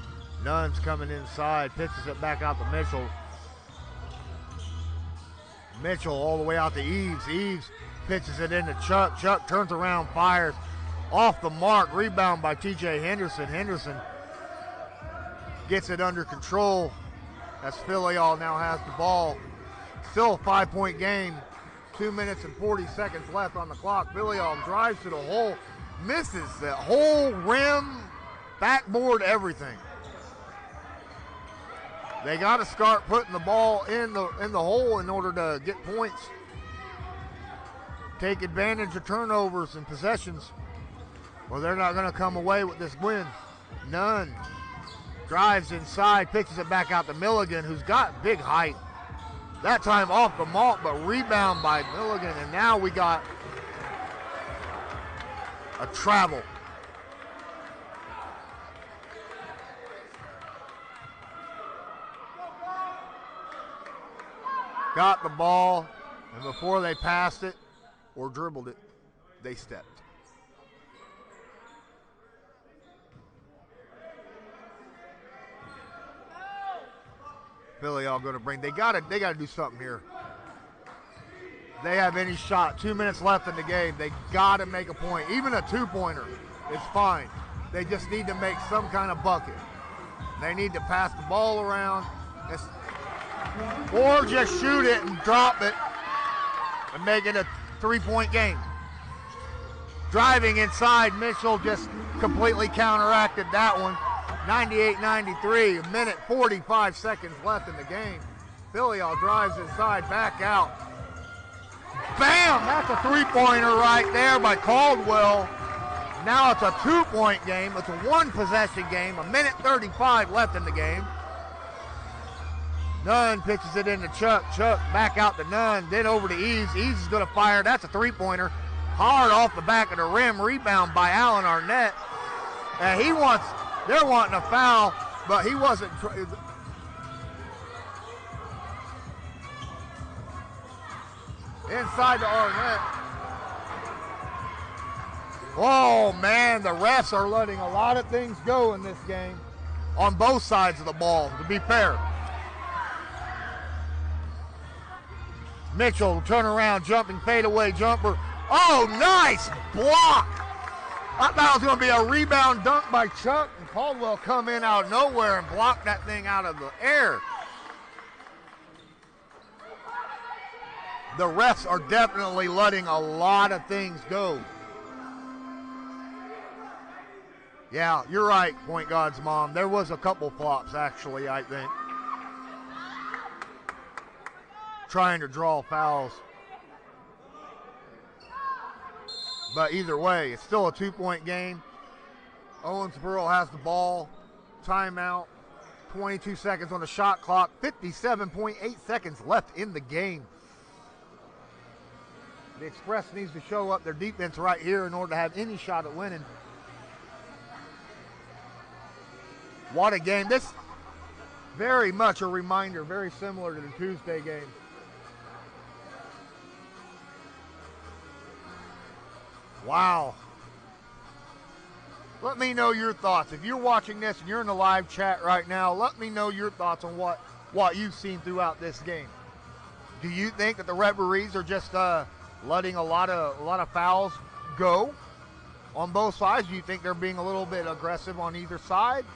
Nunn's coming inside, pitches it back out to Mitchell. Mitchell all the way out to Eves. Eves pitches it into Chuck. Chuck turns around, fires off the mark. Rebound by TJ Henderson. Henderson gets it under control as Filial now has the ball. Still a 5-point game. 2 minutes and 40 seconds left on the clock. Filial drives to the hole, misses the whole rim, backboard, everything. They got to start putting the ball in the hole in order to get points. Take advantage of turnovers and possessions, or they're not going to come away with this win. Nunn drives inside, pitches it back out to Milligan, who's got big height. That time off the mark, but rebound by Milligan, and now we got a travel. Got the ball, and before they passed it or dribbled it, they stepped. Philly all going to bring. They gotta do something here. They have any shot. 2 minutes left in the game. They gotta make a point. Even a 2-pointer is fine. They just need to make some kind of bucket. They need to pass the ball around, or just shoot it and drop it and make it a 3-point game. Driving inside, Mitchell just completely counteracted that one. 98-93, a minute 45 seconds left in the game. Philly all drives inside, back out. Bam! That's a 3-pointer right there by Caldwell. Now it's a 2-point game. It's a 1-possession game. A minute 35 left in the game. Nunn pitches it into Chuck. Chuck back out to Nunn, then over to Eves. Eves is going to fire. That's a 3-pointer. Hard off the back of the rim. Rebound by Allen Arnett. And they're wanting a foul, but he wasn't. Inside to Arnett. Oh, man, the refs are letting a lot of things go in this game on both sides of the ball, to be fair. Mitchell, turn around, jumping fadeaway jumper. Oh, nice block. I thought it was going to be a rebound dunk by Chuck, and Caldwell come in out of nowhere and block that thing out of the air. The refs are definitely letting a lot of things go. Yeah, you're right, Point God's mom. There was a couple flops, actually, I think. Trying to draw fouls. But either way, it's still a 2-point game. Owensboro has the ball. Timeout. 22 seconds on the shot clock. 57.8 seconds left in the game. The Express needs to show up their defense right here in order to have any shot at winning. What a game. This very much a reminder, very similar to the Tuesday game. Wow. Let me know your thoughts. If you're watching this and you're in the live chat right now, let me know your thoughts on what you've seen throughout this game. Do you think that the referees are just letting a lot of fouls go on both sides? Do you think they're being a little bit aggressive on either side?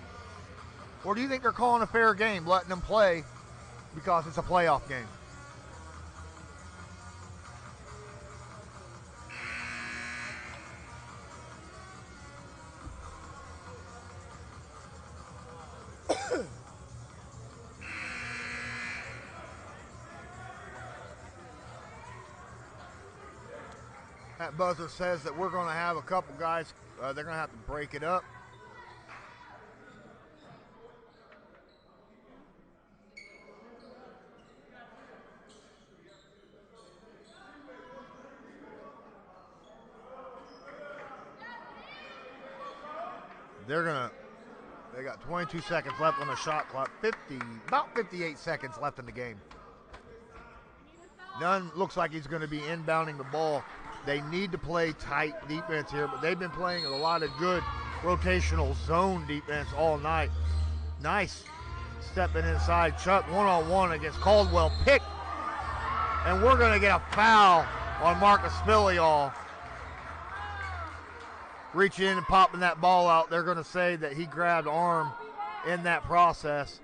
Or do you think they're calling a fair game, letting them play because it's a playoff game? That buzzer says that we're going to have a couple guys, they're going to have to break it up. They got 22 seconds left on the shot clock, about 58 seconds left in the game. Nunn looks like he's going to be inbounding the ball. They need to play tight defense here, but they've been playing a lot of good rotational zone defense all night. Nice stepping inside. Chuck one-on-one against Caldwell. Pick, and we're going to get a foul on Marcus Filial. Reaching in and popping that ball out. They're going to say that he grabbed arm in that process,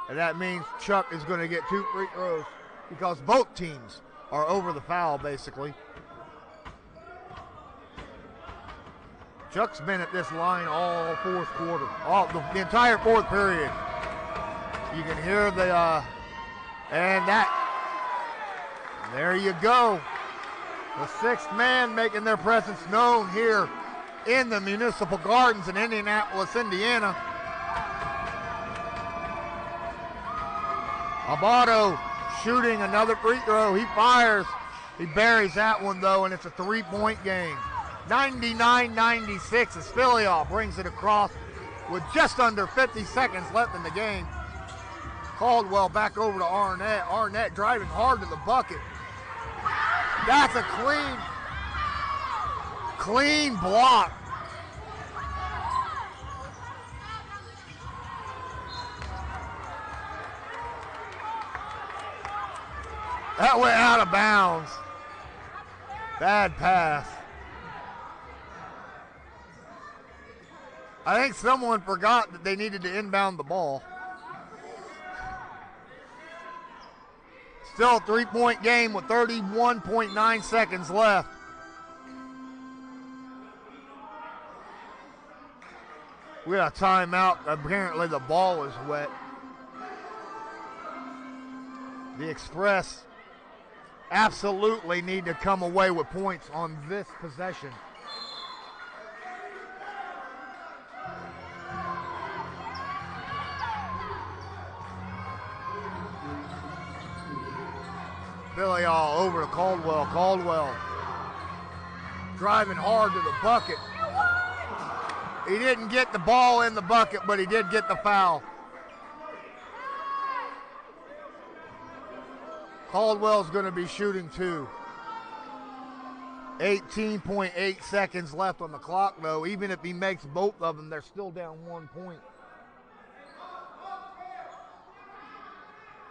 and that means Chuck is going to get 2 free throws because both teams are over the foul, basically. Chuck's been at this line all fourth quarter, the entire fourth period. You can hear there you go. The sixth man making their presence known here in the Municipal Gardens in Indianapolis, Indiana. Ogbodo shooting another free throw. He fires. He buries that one, though, and it's a 3-point game. 99-96 as Filial brings it across with just under 50 seconds left in the game. Caldwell back over to Arnett. Arnett driving hard to the bucket. That's a clean block. That went out of bounds. Bad pass. I think someone forgot that they needed to inbound the ball. Still a 3-point game with 31.9 seconds left. We got a timeout. Apparently the ball is wet. The Express absolutely need to come away with points on this possession. Billy all over to Caldwell. Caldwell driving hard to the bucket. He didn't get the ball in the bucket, but he did get the foul. Caldwell's going to be shooting 2. 18.8 seconds left on the clock, though. Even if he makes both of them, they're still down 1 point.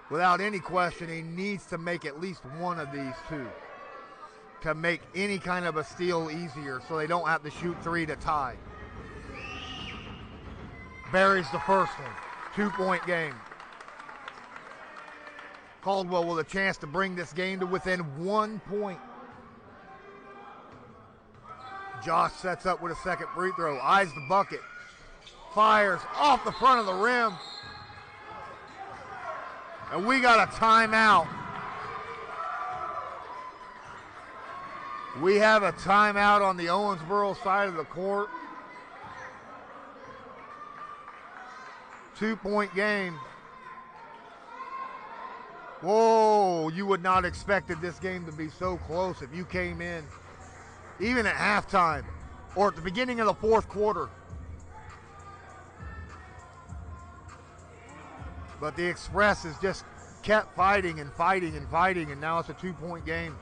Without any question, he needs to make at least one of these 2 to make any kind of a steal easier so they don't have to shoot 3 to tie. Buries the first one. 2-point game. Caldwell with a chance to bring this game to within 1 point. Josh sets up with a second free throw. Eyes the bucket. Fires off the front of the rim. And we got a timeout. We have a timeout on the Owensboro side of the court. 2-point game. Whoa, you would not expected this game to be so close if you came in even at halftime or at the beginning of the fourth quarter. But the Express has just kept fighting and fighting and fighting, and now it's a 2-point game.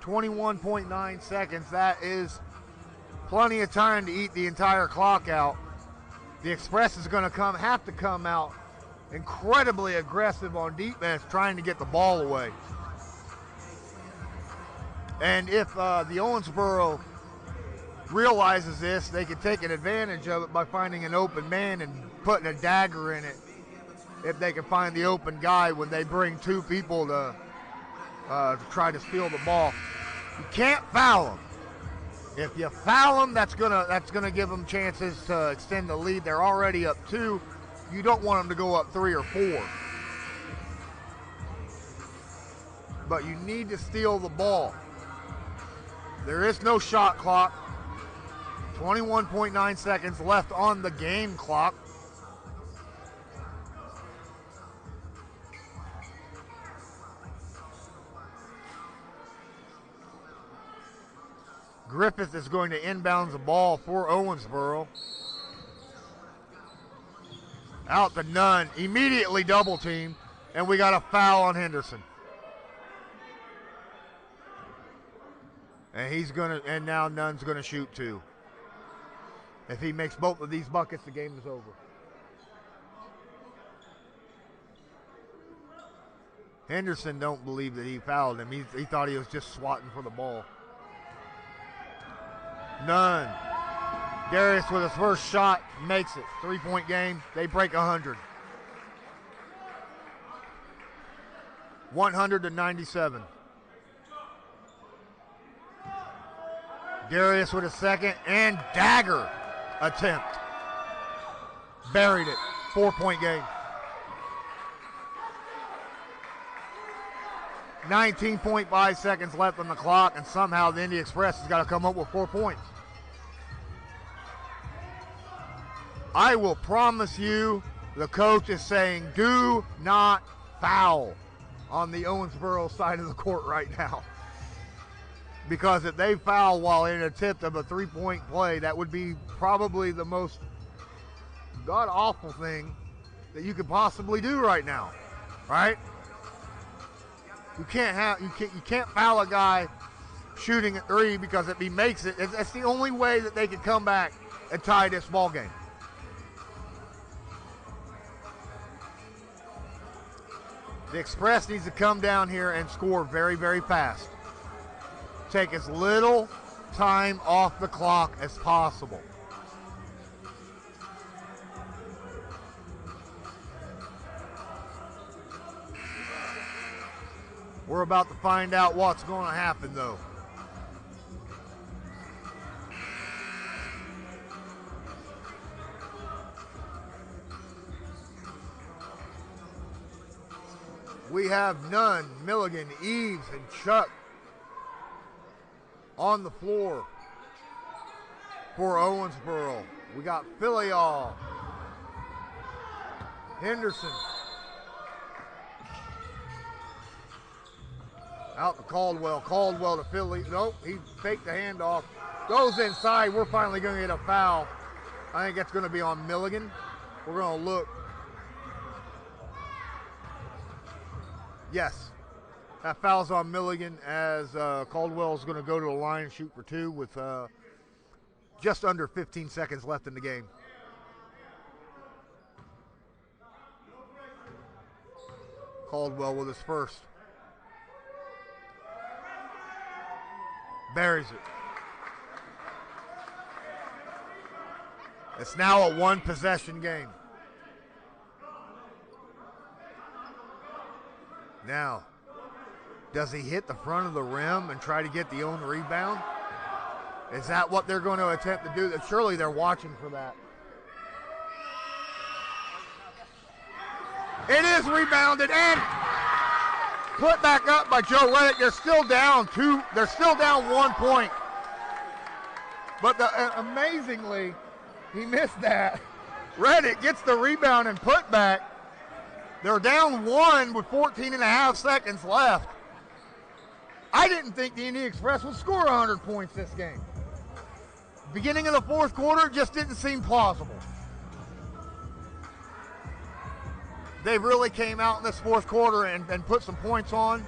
21.9 seconds. That is plenty of time to eat the entire clock out. The Express is going to have to come out incredibly aggressive on defense, trying to get the ball away. And if the Owensboro realizes this, they can take an advantage of it by finding an open man and putting a dagger in it if they can find the open guy when they bring 2 people to try to steal the ball. You can't foul them. If you foul them, that's gonna give them chances to extend the lead. They're already up 2. You don't want them to go up 3 or 4. But you need to steal the ball. There is no shot clock. 21.9 seconds left on the game clock. Griffith is going to inbound the ball for Owensboro. Out to Nunn, immediately double team, and we got a foul on Henderson. And now Nunn's gonna shoot 2. If he makes both of these buckets, the game is over. Henderson don't believe that he fouled him. He thought he was just swatting for the ball. Nunn. Darius with his first shot makes it. 3-point game. They break 100. 100-97. Darius with a second and dagger attempt. Buried it. 4-point game. 19.5 seconds left on the clock, and somehow the Indy Express has got to come up with 4 points. I will promise you, the coach is saying, do not foul on the Owensboro side of the court right now. Because if they foul while in an attempt of a 3-point play, that would be probably the most god-awful thing that you could possibly do right now, right? You can't foul a guy shooting at 3, because if he makes it, that's the only way that they can come back and tie this ball game. The Express needs to come down here and score very, very fast. Take as little time off the clock as possible. We're about to find out what's going to happen, though. We have Nunn, Milligan, Eves, and Chuck on the floor for Owensboro. We got Filial, Henderson, out to Caldwell. Caldwell to Philly. Nope, he faked the handoff. Goes inside. We're finally going to get a foul. I think that's going to be on Milligan. We're going to look. Yes, that foul's on Milligan as Caldwell's going to go to the line and shoot for two with just under 15 seconds left in the game. Caldwell with his first. Buries it. It's now a one-possession game. Now, does he hit the front of the rim and try to get the own rebound? Is that what they're going to attempt to do? Surely they're watching for that. It is rebounded and put back up by Joe Reddick. They're still down 1 point. But amazingly, he missed that. Reddick gets the rebound and put back. They're down one with 14 and a half seconds left. I didn't think the Indy Express would score 100 points this game. Beginning of the fourth quarter just didn't seem plausible. They really came out in this fourth quarter and put some points on.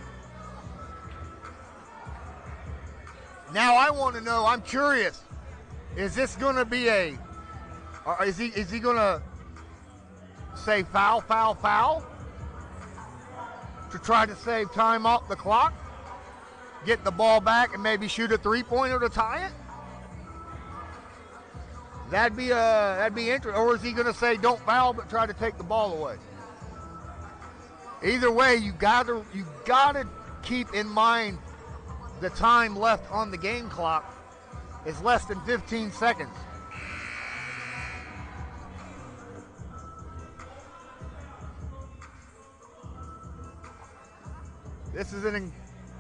Now I want to know, I'm curious, is this going to be is he going to say foul, foul, foul to try to save time off the clock, get the ball back and maybe shoot a three-pointer to tie it? That'd be interesting. Or is he going to say don't foul but try to take the ball away? Either way, you gotta keep in mind the time left on the game clock is less than 15 seconds.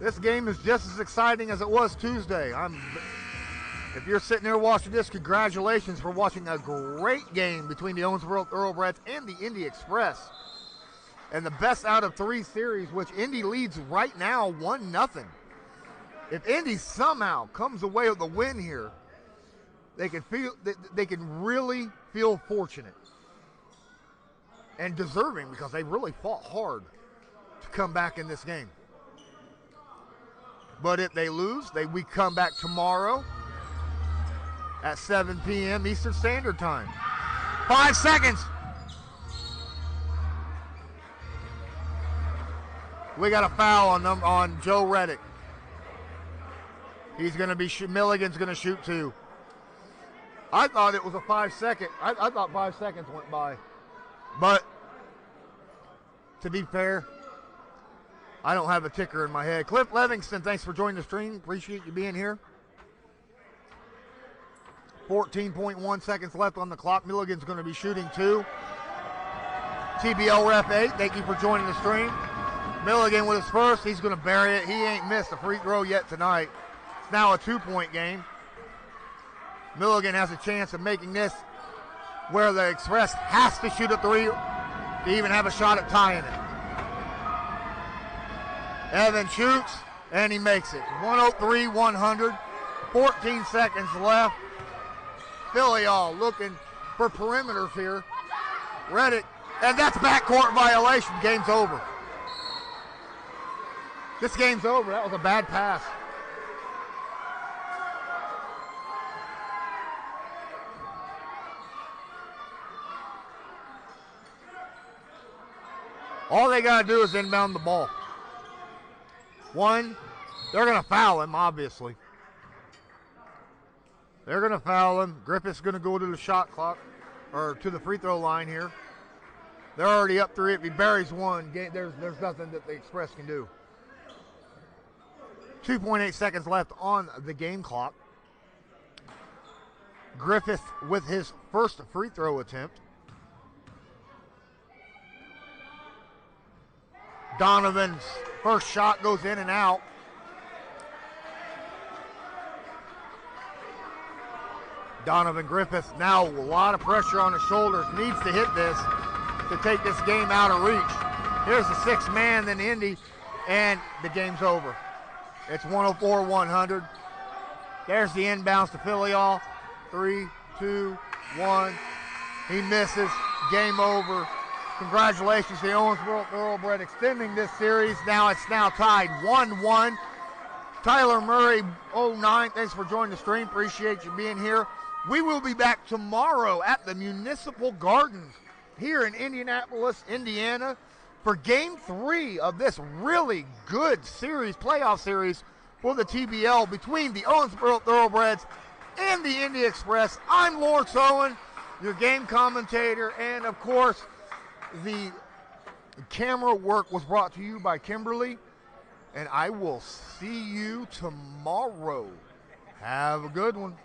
This game is just as exciting as it was Tuesday. If you're sitting there watching this, congratulations for watching a great game between the Owensboro Thoroughbreds and the Indy Express. And the best out of three series, which Indy leads right now 1-0. If Indy somehow comes away with a win here, they can really feel fortunate and deserving because they really fought hard to come back in this game. But if they lose, we come back tomorrow at 7 p.m. Eastern Standard Time. 5 seconds. We got a foul on Joe Reddick. He's going to be Milligan's going to shoot two. I thought it was a 5 second. I thought 5 seconds went by. But to be fair, I don't have a ticker in my head. Cliff Livingston, thanks for joining the stream. Appreciate you being here. 14.1 seconds left on the clock. Milligan's going to be shooting two. TBL Ref 8, thank you for joining the stream. Milligan with his first. He's going to bury it. He ain't missed a free throw yet tonight. It's now a 2-point game. Milligan has a chance of making this where the Express has to shoot a three to even have a shot at tying it. Evan shoots, and he makes it. 103-100. 14 seconds left. Filial looking for perimeters here. Reddick, and that's backcourt violation. Game's over. This game's over. That was a bad pass. All they got to do is inbound the ball. One, they're going to foul him, obviously. They're going to foul him. Griffith's going to go to the shot clock, or to the free throw line here. They're already up 3. If he buries one, there's nothing that the Express can do. 2.8 seconds left on the game clock. Griffith with his first free throw attempt. Donovan's first shot goes in and out. Donovan Griffith now a lot of pressure on his shoulders. Needs to hit this to take this game out of reach. Here's the 6th man in Indy, and the game's over. It's 104-100. There's the inbounds to Filial. 3, 2, 1. He misses. Game over. Congratulations to the Owensboro Thoroughbred extending this series. It's now tied 1-1. Tyler Murray, 09. Thanks for joining the stream. Appreciate you being here. We will be back tomorrow at the Municipal Gardens here in Indianapolis, Indiana, for Game 3 of this really good series, playoff series for the TBL between the Owensboro Thoroughbreds and the Indy Express. I'm Lawrence Owen, your game commentator, and of course, the camera work was brought to you by Kimberly, and I will see you tomorrow. Have a good one.